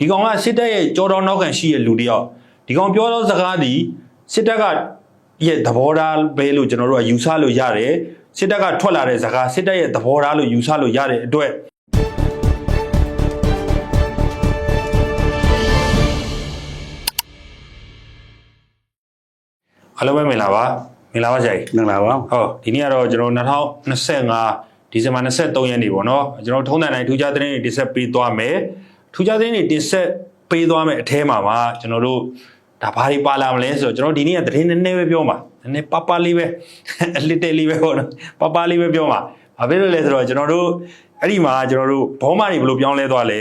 ဒီကောင်ကစစ်တပ်ရဲ့ကြောတော်နောက်ခံရှိရဲ့လူတယောက်ဒီကောင်ပြောတော့စကားဒီစစ်တပ်ကရဲ့သဘောထားပဲလို့ကျွန်တော်တို့ကယူဆလို့ရတယ်စစ်တပ်ကထွက်လာတဲ့စကားစစ်တပ်ရဲ့သဘောထားလို့ယူဆလို့ရတဲ့အတွက်အားလုံးပဲမင်္ဂလာပါဆရာကြီး မင်္ဂလာပါဟုတ်ဒီနေ့ကတော့ကျွန်တော်2025ဒီဇင်ဘာ23ရက်နေ့ပေါ့နော်ကျွန်တော်ထုံးတန်တိုင်းထူးခြားသတင်းတွေတင်ဆက်ပေးသွားမယ်ထူးခြားသတင်းတွေတင်ဆက်ပေးသွားမယ်အထဲမှာပါကျွန်တော်တို့ဒါဘာတွေပါလာမလဲဆိုတော့ကျွန်တော်ဒီနေ့ကသတင်းနည်းနည်းပဲပြောမှာနည်းနည်းပပလေးပဲအလစ်တဲလေးပဲပေါ့နော်ပပလေးပဲပြောမှာဘာဖြစ်လို့လဲဆိုတော့ကျွန်တော်တို့အဲ့ဒီမှာကျွန်တော်တို့ဘောမတွေဘယ်လိုပြောင်းလဲသွားလဲ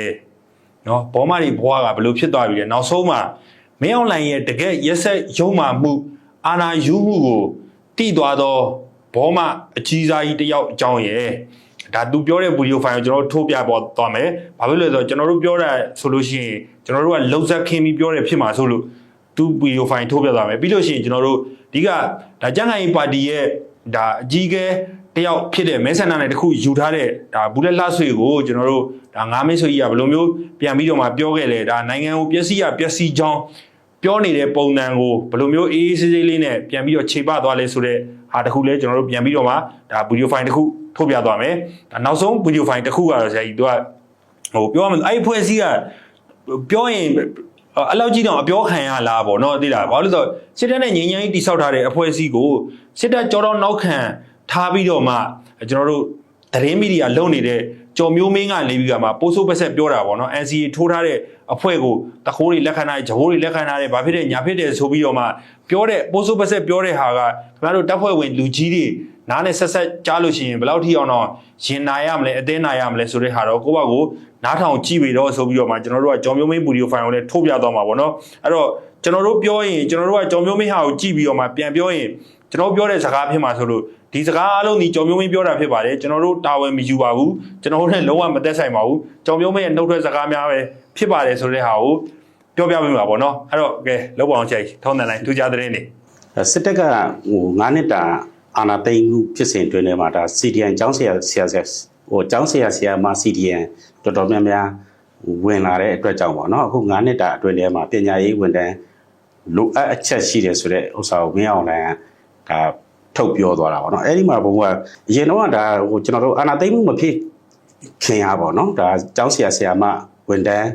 နော်ဘောမတွေဘွားကဘယ်လိုဖြစ်သွားပြီလဲနောက်ဆုံးမှာမင်းအောင်လှိုင်ရဲ့တကယ်ရက်ဆက်ရုံမှမှုအာဏာယူမှုကိုတိသွားတော့ဘောမအကြီးစားကြီးတယောက်အကြောင်းရယ်ဒါသူပြောတဲ့ဗီဒီယိုဖိုင်ကိုကျွန်တော်တို့ထိုးပြပေါ်သွားမယ်ဘာဖြစ်လို့လဲဆိုတော့ကျွန်တော်တို့ပြောတာဆိုလို့ရှိရင်ကျွန်တော်တို့ကလုံဆက်ခင်းပြီးပြောတယ်ဖြစ်မှာဆိုလို့သူဗီဒီယိုဖိုင်ထိုးပြသွားမယ်ပြီးလို့ရှိရင်ကျွန်တော်တို့ဒီကဒါကြံ့ခိုင်ပါတီရဲ့ဒါအကြီးကဲတယောက်ဖြစ်တဲ့မဲဆန္ဒနယ်တစ်ခုယူထားတဲ့ဒါဘူးလက်လှဆွေကိုကျွန်တော်တို့ဒါငါးမင်းဆွေကြီးကဘယ်လိုမျိုးပြန်ပြီးတော့မှပြောခဲ့လဲဒါနိုင်ငံကိုပျက်စီးရပျက်စီးကြောင်းပြောနေတဲ့ပုံစံကိုဘယ်လိုမျိုးအေးအေးဆေးဆေးလေးနဲ့ပြန်ပြီးတော့ခြေပသွားလဲဆိုတဲ့ဟာတစ်ခုလဲကျွန်တော်တို့ပြန်ပြီးတော့မှဒါဗီဒီယိုဖိုင်တစ်ခုထုတ်ပြသွားမယ်ဒါနောက်ဆုံးဗီဒီယိုဖိုင်တစ်ခုကတော့ဆရာကြီးသူကဟိုပြောရမယ်အဲ့ဒီဖွဲ့စည်းကပြောရင်အလောက်ကြီးတော့အပြောခံရလားပေါ့နော်သိလားဘာလို့လဲဆိုတော့စစ်တပ်နဲ့ငြိမ်းချမ်းရေးတိဆောက်ထားတဲ့အဖွဲ့အစည်းကိုစစ်တပ်ကြောတော့နောက်ခံထားပြီးတော့မှကျွန်တော်တို့သတင်းမီဒီယာလုံနေတဲ့ကြော်မျိုးမင်းကနေပြီးကမှပိုးဆိုးပက်ဆက်ပြောတာပေါ့နော် NCA ထိုးထားတဲ့အဖွဲ့ကိုတခိုးတွေလက်ခံထားတယ်ဂျိုးတွေလက်ခံထားတယ်ဘာဖြစ်တဲ့ညာဖြစ်တယ်ဆိုပြီးတော့မှပြောတဲ့ပိုးဆိုးပက်ဆက်ပြောတဲ့ဟာကခင်ဗျားတို့တပ်ဖွဲ့ဝင်လူကြီးတွေနားနဲ့ဆက်ဆက်ကြားလို့ရှိရင်ဘယ်လောက်ထိအောင်တော့ရင်နာရမလဲအသေးနာရမလဲဆိုတဲ့ဟာတော့ကိုယ့်ဘက်ကိုနားထောင်ကြည့်ပြီးတော့ဆိုပြီးတော့မှကျွန်တော်တို့ကကြော်မျိုးမင်းဗီဒီယိုဖိုင်ကိုလည်းထုတ်ပြသွားမှာပေါ့နော်အဲ့တော့ကျွန်တော်တို့ပြောရင်ကျွန်တော်တို့ကကြော်မျိုးမင်းဟာကိုကြည့်ပြီးတော့မှပြန်ပြောရင်ကျွန်တော်ပြောတဲ့စကားဖြစ်မှာဆိုလို့ဒီစကားအလုံးဒီကြော်မျိုးမင်းပြောတာဖြစ်ပါတယ်ကျွန်တော်တို့တာဝန်မယူပါဘူးကျွန်တော်တို့နဲ့လုံးဝမသက်ဆိုင်ပါဘူးကြော်မျိုးမင်းရဲ့နှုတ်ထွက်စကားများပဲဖြစ်ပါတယ်ဆိုတဲ့ဟာကိုပြောပြပေးမှာပေါ့နော်အဲ့တော့ကဲလောက်ပါအောင်ချိန်ထုံးတယ်လိုက်ထူးခြားသတင်းတွေစစ်တပ်ကဟို9နှစ်တာအာဏာသိမ်းမှုဖြစ်စဉ်တွင်ထဲမှာဒါ CDN ကျောင်းဆရာဟိုကျောင်းဆရာမ CDN တော်တော်များများဝင်လာတဲ့အတွက်ကြောင့်ပေါ့နော်အခု9နှစ်တာအတွင်းထဲမှာပညာရေးဝန်ထမ်းလိုအပ်အချက်ရှိတယ်ဆိုတဲ့ဥစ္စာကိုမင်းအောင်လှိုင်ကဒါထုတ်ပြောသွားတာပေါ့နော်အဲ့ဒီမှာဘုံကအရင်တော့ဒါဟိုကျွန်တော်တို့အာဏာသိမ်းမှုမဖြစ်ခင်ရပေါ့နော်ဒါကျောင်းဆရာမဝန်ထမ်း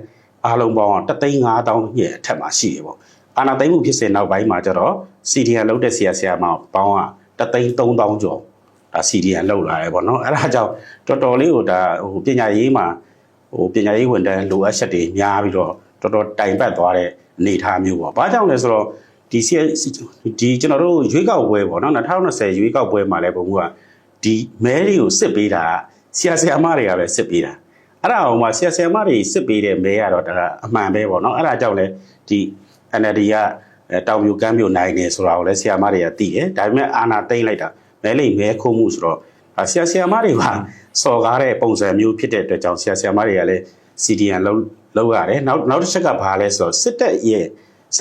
အားလုံးပေါင်း3,500,000ရဲ့အထက်မှာရှိရပေါ့အာဏာသိမ်းမှုဖြစ်စဉ်နောက်ပိုင်းမှာကျတော့ CDN လုပ်တဲ့ဆရာမပေါင်းက3,300,000ကျော်ဒါ CDN လောက်လာတယ်ပေါ့နော်အဲ့ဒါကြောင့်တော်တော်လေးကိုဒါဟိုပညာရေးမှာဟိုပညာရေးဝန်ထမ်းလိုအပ်ချက်တွေများပြီးတော့တော်တော်တိုင်ပတ်သွားတဲ့အနေအထားမျိုးပေါ့ဘာကြောင့်လဲဆိုတော့ဒီကျွန်တော်တို့ရွေးကောက်ပွဲပေါ့နော်2020ရွေးကောက်ပွဲမှာလည်းဘုံကဒီမဲတွေကိုစစ်ပေးတာဆရာမတွေကပဲစစ်ပေးတာအဲ့ဒါအောင်မှာဆရာမတွေစစ်ပေးတဲ့မဲကတော့ဒါအမှန်ပဲပေါ့နော်အဲ့ဒါကြောင့်လည်းဒီ NLD ကတောင်ပြိုကမ်းပြိုနိုင်နေဆိုတာကိုလည်းဆရာမတွေကသိတယ်ဒါပေမဲ့အာဏာသိမ်းလိုက်တာမဲလိမ်မဲခုံမှုဆိုတော့ဆရာမတွေကစော်ကားတဲ့ပုံစံမျိုးဖြစ်တဲ့အတွက်ကြောင့်ဆရာမတွေကလည်း CDN လောက်ရတယ်နောက်တစ်ချက်ကဘာလဲဆိုတော့စ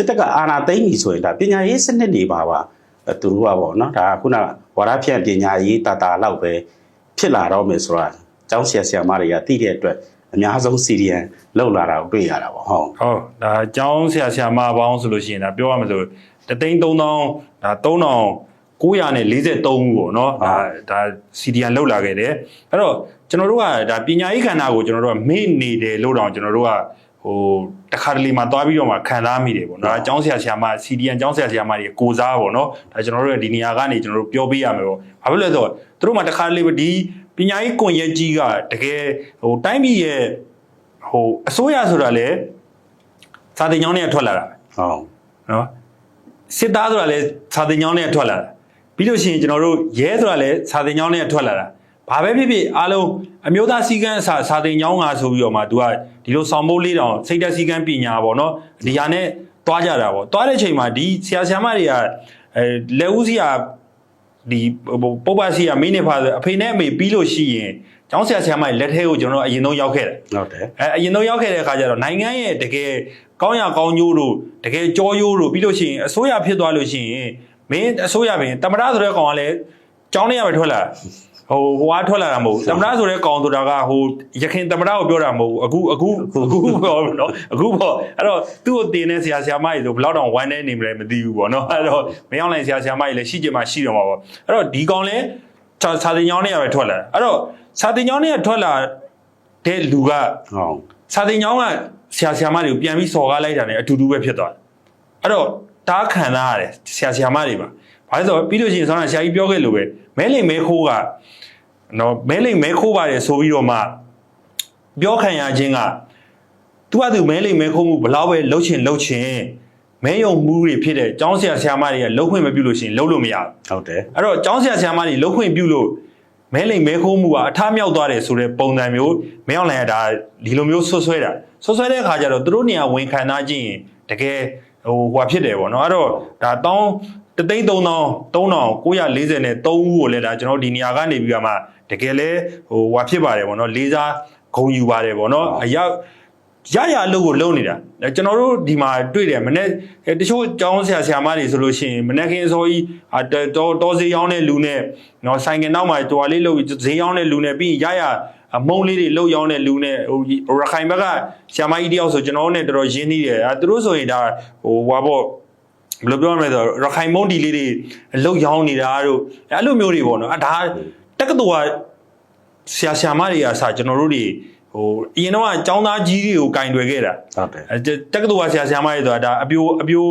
စ်တပ်ကအာဏာသိမ်းပြီဆိုရင်ဒါပညာရေးစနစ်တွေပါသူတို့ကပေါ့နော်ဒါခုနဝါဒဖြန့်ပညာရေးတာလောက်ပဲဖြစ်လာတော့မယ်ဆိုတာကျောင်းဆရာမတွေကသိတဲ့အတွက်အများဆုံး CDN လောက်လာတာကိုတွေ့ရတာပေါ့ဟုတ်ဒါကျောင်းဆရာမပေါင်းဆိုလို့ရှိရင်ဒါပြောရမှာဆို3,300ဒါ3,943ဦးပေါ့နော်ဒါ CDN လောက်လာခဲ့တယ်အဲ့တော့ကျွန်တော်တို့ကဒါပညာရေးခန္ဓာကိုကျွန်တော်တို့ကမေ့နေတယ်လို့တောင်ကျွန်တော်တို့ကဟိုတခါတလေမှာသွားပြီးတော့မှခံစားမိတယ်ပေါ့နော်။ကျောင်းဆရာမ CDN ကျောင်းဆရာတွေကိုစားပေါ့နော်။ဒါကျွန်တော်တို့ဒီနေရာကနေကျွန်တော်တို့ပြောပေးရမယ်ပေါ့။ဘာဖြစ်လဲဆိုတော့သူတို့မှတခါတလေဒီပညာရေးကွန်ရက်ကြီးကတကယ်ဟိုတိုင်းပြည်ရဲ့ဟိုအစိုးရဆိုတာလေစာတင်ကျောင်းတွေကထွက်လာတာ။ဟုတ်နော်။စစ်သားဆိုတာလေစာတင်ကျောင်းတွေကထွက်လာတာ။ပြီးလို့ရှိရင်ကျွန်တော်တို့ရဲဆိုတာလေစာတင်ကျောင်းတွေကထွက်လာတာ။ဘာပဲဖြစ်ဖြစ်အားလုံးအမျိုးသားစည်းကမ်းစာတင်ကျောင်းကဆိုပြီးတော့မှသူကဒီလိုဆောင်မိုးလေးတောင်စိတ်ဓာတ်စည်းကမ်းပညာပေါ့နော်ဒီဟာနဲ့တွားကြတာပေါ့တွားတဲ့ချိန်မှာဒီဆရာမတွေကလက်ဦးစီကဒီပုပ္ပစီကမင်းနေဖာအဖေနဲ့အမေပြီးလို့ရှိရင်ကျောင်းဆရာမတွေလက်ထဲကိုကျွန်တော်အရင်ဆုံးရောက်ခဲ့တယ်ဟုတ်တယ်အရင်ဆုံးရောက်ခဲ့တဲ့အခါကျတော့နိုင်ငံရဲ့တကယ်ကောင်းရကောင်းကျိုးတို့တကယ်ကြောရိုးတို့ပြီးလို့ရှိရင်အစိုးရဖြစ်သွားလို့ရှိရင်မင်းအစိုးရပင်တမရဆိုတဲ့ကောင်ကလည်းကျောင်းထဲရပဲထွက်လာ ဟိုအားထွက်လာတာမဟုတ်ဘူးသမ္မတဆိုတဲ့ကောင်ဆိုတာကဟိုရခင်သမ္မတကိုပြောတာမဟုတ်ဘူးအခုပေါ့နော်အခုပေါ့အဲ့တော့သူ့ကိုတင်တဲ့ဆရာမကြီးဆိုဘယ်တော့တောင်ဝမ်းနေနေမလဲမသိဘူးပေါ့နော်အဲ့တော့မင်းအောင်လှိုင်ဆရာမကြီးလည်းရှိကြမှာရှိတော့မှာပေါ့အဲ့တော့ဒီကောင်လည်းစာတင်ကြောင်းနဲ့ရပဲထွက်လာအဲ့တော့စာတင်ကြောင်းနဲ့ထွက်လာတဲ့လူကစာတင်ကြောင်းကဆရာမတွေကိုပြန်ပြီးစော်ကားလိုက်တာ ਨੇ အတူတူပဲဖြစ်သွားတယ်အဲ့တော့တားခံထားရတယ်ဆရာမတွေပါဘာလို့ဆိုပြီးလို့ရှိရင်ဆောင်းဆရာကြီးပြောခဲ့လို့ပဲမဲလိမ်မဲခိုးကနော်မဲလိမ်မဲခိုးပါတယ်ဆိုပြီးတော့မှပြောခံရခြင်းကသူကသူမဲလိမ်မဲခိုးမှုဘလောက်ပဲလှုပ်ချင်မဲယုံမှုတွေဖြစ်တဲ့ကျောင်းဆရာမတွေကလှုပ်ခွင့်မပြုလို့ရှိရင်လှုပ်လို့မရဘူးဟုတ်တယ်အဲ့တော့ကျောင်းဆရာမတွေလှုပ်ခွင့်ပြုလို့မဲလိမ်မဲခိုးမှုကအထားမြောက်သွားတယ်ဆိုတဲ့ပုံစံမျိုးမဲအောင်လိုက်ရတာဒီလိုမျိုးဆွဆွဲတဲ့အခါကျတော့သူတို့နေရာဝင်ခံထားခြင်းတကယ်ဟိုဖြစ်တယ်ပေါ့နော်အဲ့တော့ဒါ3,340နဲ့3ဦးကိုလည်းဒါကျွန်တော်ဒီနေရာကနေပြီးတော့မှတကယ်လဲဟိုဖြစ်ပါတယ်ပေါ့နော်လေးစားဂုဏ်ယူပါတယ်ပေါ့နော်အရောက်ရအလုပ်ကိုလုပ်နေတာကျွန်တော်တို့ဒီမှာတွေ့တယ်မနေ့တချို့ကျောင်းဆရာမတွေဆိုလို့ရှိရင်မနေ့ကင်းစောကြီးတော်ဈေးရောင်းတဲ့လူနဲ့နော်ဆိုင်ကနောက်မှာတွာလေးလုပ်ဈေးရောင်းတဲ့လူနဲ့ပြီးရအမုံလေးတွေလှုပ်ရောင်းတဲ့လူနဲ့ဟိုရခိုင်ဘက်ကဆရာမကြီးတယောက်ဆိုကျွန်တော်တို့နဲ့တော်တော်ရင်းနှီးတယ်သူတို့ဆိုရင်ဒါဟိုဟာပေါ့ဘယ်လိုပြောရမလဲဆိုရခိုင်မုံဒီလေးတွေလှုပ်ရောင်းနေတာတို့အဲ့လိုမျိုးတွေပေါ့နော်ဒါတက္ကသိုလ်ကဆရာမတွေကစကျွန်တော်တို့တွေဟိုအရင်တော့အကြောင်းသားကြီးတွေကိုကင်တွယ်ခဲ့တာဟုတ်တယ်တက္ကသိုလ်ကဆရာမတွေဆိုတာဒါအပြို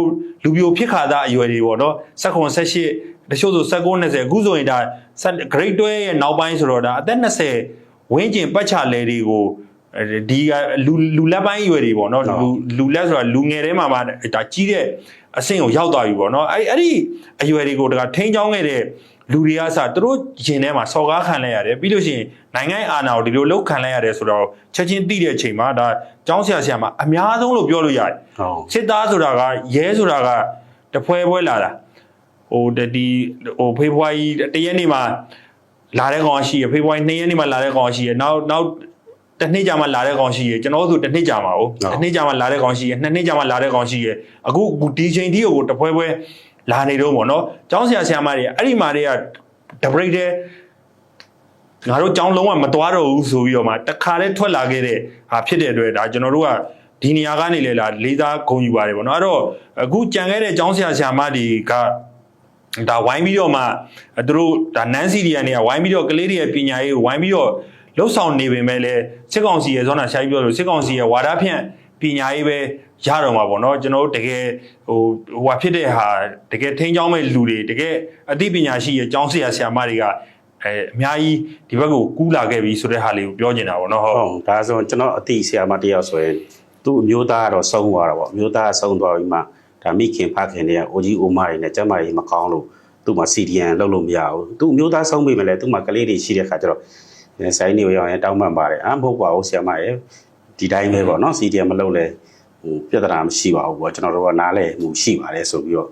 လူပြိုဖြစ်ခါသားအရွယ်တွေပေါ့နော်18 18တချို့ဆို19 20အခုဆိုရင်ဒါ grade 12ရဲ့နောက်ပိုင်းဆိုတော့ဒါအသက်20ဝင်းကျင်ပတ်ချလဲတွေကိုဒီလူလက်ပိုင်းရွယ်တွေပေါ့နော်လူလက်ဆိုတာလူငယ်ထဲမှာဒါကြီးတဲ့အဆင့်ကိုရောက်သွားပြီပေါ့နော်အဲ့ဒီအရွယ်တွေကိုတကထိန်းချောင်းခဲ့တဲ့လူတွေကစသူတို့ရင်ထဲမှာစော်ကားခံလိုက်ရတယ်ပြီးလို့ရှိရင်နိုင်ငံအာဏာကိုဒီလိုလောက်ခံလိုက်ရတယ်ဆိုတော့ချက်ချင်းသိတဲ့အချိန်မှာဒါကျောင်းဆရာမအများဆုံးလို့ပြောလို့ရတယ်စစ်သားဆိုတာကရဲဆိုတာကတဖွဲလာတာဟိုဒီဟိုဖေဖော်ဝါရီတရက်နေ့မှာလာတဲ့ကောင်ရှိရဖေဖော်ဝါရီ2ရက်နေ့မှာလာတဲ့ကောင်ရှိရနောက်တစ်နှစ်ကြာမှလာတဲ့ကောင်ရှိရကျွန်တော်တို့ဆိုတစ်နှစ်ကြာမှာဟုတ်တစ်နှစ်ကြာမှလာတဲ့ကောင်ရှိရနှစ်နှစ်ကြာမှလာတဲ့ကောင်ရှိရအခုဒီချိန်ထိကိုတဖွဲလာနေတော့ပေါ့နော်ကျောင်းဆရာမတွေအဲ့ဒီမှာတွေကတပရိတ်တဲ့ငါတို့ကျောင်းလုံးဝမသွားတော့ဘူးဆိုပြီးတော့မှတခါတည်းထွက်လာခဲ့တဲ့ဟာဖြစ်တဲ့အတွက်ဒါကျွန်တော်တို့ကဒီနေရာကနေလေလာလေးစားဂုဏ်ယူပါတယ်ပေါ့နော်အဲ့တော့အခုကြံခဲ့တဲ့ကျောင်းဆရာမတွေကဒါဝိုင်းပြီးတော့မှသူတို့ဒါနန်းစီဒီယန်တွေကဝိုင်းပြီးတော့ကလေးတွေရဲ့ပညာရေးကိုဝိုင်းပြီးတော့လှုပ်ဆောင်နေပေမဲ့လည်းစစ်ကောင်စီရဲ့ဇောနာရှားပြီးပြောလို့စစ်ကောင်စီရဲ့ဝါဒဖြန့်ပညာရေးပဲရတော့မှာပေါ့နော်ကျွန်တော်တို့တကယ်ဟိုဟာဖြစ်တဲ့ဟာတကယ်ထိန်းချောင်းမဲ့လူတွေတကယ်အသိပညာရှိရဲ့ကျောင်းဆရာမတွေကအများကြီးဒီဘက်ကိုကူးလာခဲ့ပြီဆိုတဲ့ဟာလေးကိုပြောနေတာပေါ့နော်ဟုတ်ဒါဆိုကျွန်တော်အသိဆရာမတယောက်ဆိုရင်သူ့အမျိုးသားကတော့ဆုံးသွားတာပေါ့အမျိုးသားဆုံးသွားပြီးမှဒါမိခင်ဖခင်တွေကအိုကြီးအိုမတွေနဲ့ကျမကြီးမကောင်းလို့သူ့မှာ CDN လောက်လို့မရဘူးသူ့အမျိုးသားဆုံးပြီမလဲသူ့မှာကလေးတွေရှိတဲ့ခါကျတော့ဆိုင်နေရောရင်တောင်းပန်ပါတယ်မဟုတ်ပါဘူးဆရာမရဲ့ဒီတိုင်းပဲပေါ့နော် CDN မလုပ်လဲဟိုပြဿနာမရှိပါဘူးပေါ့ကျွန်တော်တို့ကနားလဲမှုရှိပါတယ်ဆိုပြီးတော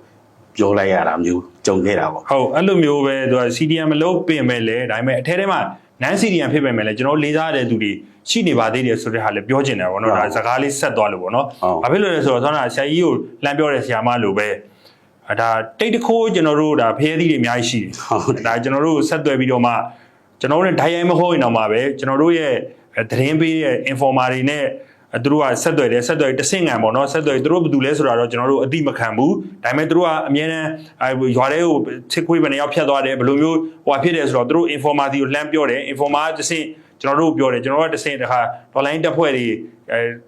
့ပြောလိုက်ရတာမျိုးကြုံခဲ့တာပေါ့ဟုတ်အဲ့လိုမျိုးပဲသူက CDN မလုပ်ပြင်မဲ့လေဒါပေမဲ့အထဲထဲမှာ non CDN ဖြစ်ပေမဲ့လေကျွန်တော်လေးစားတဲ့သူတွေရှိနေပါသေးတယ်ဆိုတဲ့ဟာလည်းပြောချင်တယ်ပေါ့နော်ဒါစကားလေးဆက်သွားလို့ပေါ့နော်ဘာဖြစ်လို့လဲဆိုတော့ဆောင်းတာဆရာကြီးကိုလှမ်းပြောတဲ့ဆရာမလိုပဲဒါတိတ်တခိုးကျွန်တော်တို့ဒါဖျဲသီးတွေအများကြီးရှိတယ်ဒါကျွန်တော်တို့ဆက်သွယ်ပြီးတော့မှကျွန်တော်တို့ဓာတ်ရိုက်မဟုတ်ရင်တော့မှပဲကျွန်တော်တို့ရဲ့သတင်းပေးတဲ့ informer တွေနဲ့သူတို့ကဆက်သွယ်တဆင့်ငံပေါ့နော်ဆက်သွယ်သူတို့ဘာလုပ်လဲဆိုတာတော့ကျွန်တော်တို့အတိမခံဘူးဒါပေမဲ့သူတို့ကအမြဲတမ်းရွာတွေကိုချစ်ခွေးဘယ်နှယောက်ဖြတ်သွားတယ်ဘယ်လိုမျိုးဟိုဖြစ်တယ်ဆိုတော့သူတို့ informer တွေကိုလှမ်းပြောတယ် informer တဆင့်ကျွန်တော်တို့ပြောတယ်ကျွန်တော်တို့ကတဆင့်တခါ online တက်ဖွဲ့တွေ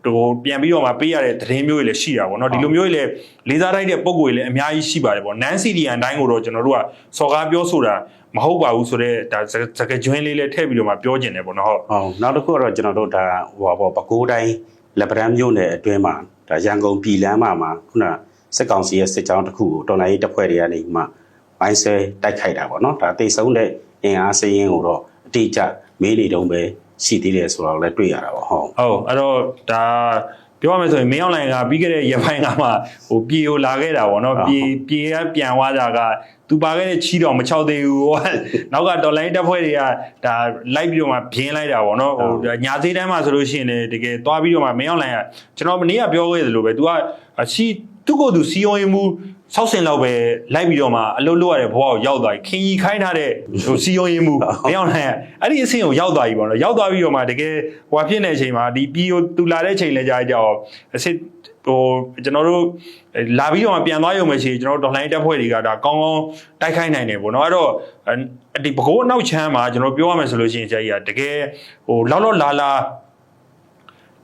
ဟိုပြန်ပြီးတော့မှပေးရတဲ့သတင်းမျိုးတွေလည်းရှိတာပေါ့နော်ဒီလိုမျိုးတွေလည်းလေးစားတိုက်တဲ့ပုံကိုယ်တွေလည်းအများကြီးရှိပါတယ်ပေါ့ non CDN အတိုင်းကိုတော့ကျွန်တော်တို့ကစော်ကားပြောဆိုတာမဟုတ်ပါဘူးဆိုတော့ဒါစကားကျွင်းလေးလည်းထည့်ပြီးတော့မှပြောကျင်တယ်ပေါ့နော်ဟုတ်နောက်တစ်ခုကတော့ကျွန်တော်တို့ဒါဟိုပေါ့ပဲခူးတိုင်းလက်ပံမြို့နယ်အတွင်းမှာဒါရန်ကုန်ပြည်လမ်းမှာခုနစစ်ကောင်စီရဲ့စစ်ကြောင်းတစ်ခုကိုတော်လိုင်းရေးတပ်ဖွဲ့တွေကနေမှအိုင်းဆဲတိုက်ခိုက်တာပေါ့နော်ဒါတိတ်ဆုံးတဲ့အင်အားစရင်းကိုတော့အတိအကျမေးနေတုံးပဲရှိသေးတယ်ဆိုတော့လည်းတွေ့ရတာပေါ့ဟုတ်အဲ့တော့ဒါပြောရမယ်ဆိုရင်မင်းအောင်လိုင်ကပြီးခဲ့တဲ့ရပိုင်းကမှဟိုပြေကိုလာခဲ့တာပေါ့နော်ပြေကပြန်သွားတာက သူပါခဲ့တဲ့ချီတော်မချောက်သေးဘူးနောက်ကတော်လိုင်းတက်ဖွဲ့တွေကဒါလိုက်ပြီးတော့မှပြင်းလိုက်တာပေါ့နော်ဟိုညာသေးတန်းမှာဆိုလို့ရှိရင်လည်းတကယ်သွားပြီးတော့မှမင်းအောင်လိုင်းကကျွန်တော်မနေ့ကပြောခဲ့သလိုပဲ तू ကသူ့ကိုယ်သူစီယုံရင်မှုဆောက်စင်လောက်ပဲလိုက်ပြီးတော့မှအလုပ်လုပ်ရတဲ့ဘဝကိုရောက်သွားပြီခင်ကြီးခိုင်းထားတဲ့ဟိုစီယုံရင်မှုမင်းအောင်လိုင်းကအဲ့ဒီအဆင့်ကိုရောက်သွားပြီပေါ့နော်ရောက်သွားပြီးတော့မှတကယ်ဟိုဖြစ်နေတဲ့အချိန်မှာဒီပြီးသူလာတဲ့အချိန်လဲကြာကြောအစစ်ဟိုကျွန်တော်တို့လာပြီးတော့ပြန်သွားရုံပဲရှိကျွန်တော်တို့ဒေါ်လိုင်းတက်ဖွဲ့တွေကဒါကောင်းကောင်းတိုက်ခိုက်နိုင်တယ်ပေါ့နော်အဲ့တော့ဒီဘကိုးအနောက်ချမ်းမှာကျွန်တော်ပြောရမယ်ဆိုလို့ရှိရင်ဆရာကြီးကတကယ်ဟိုလောက်လာ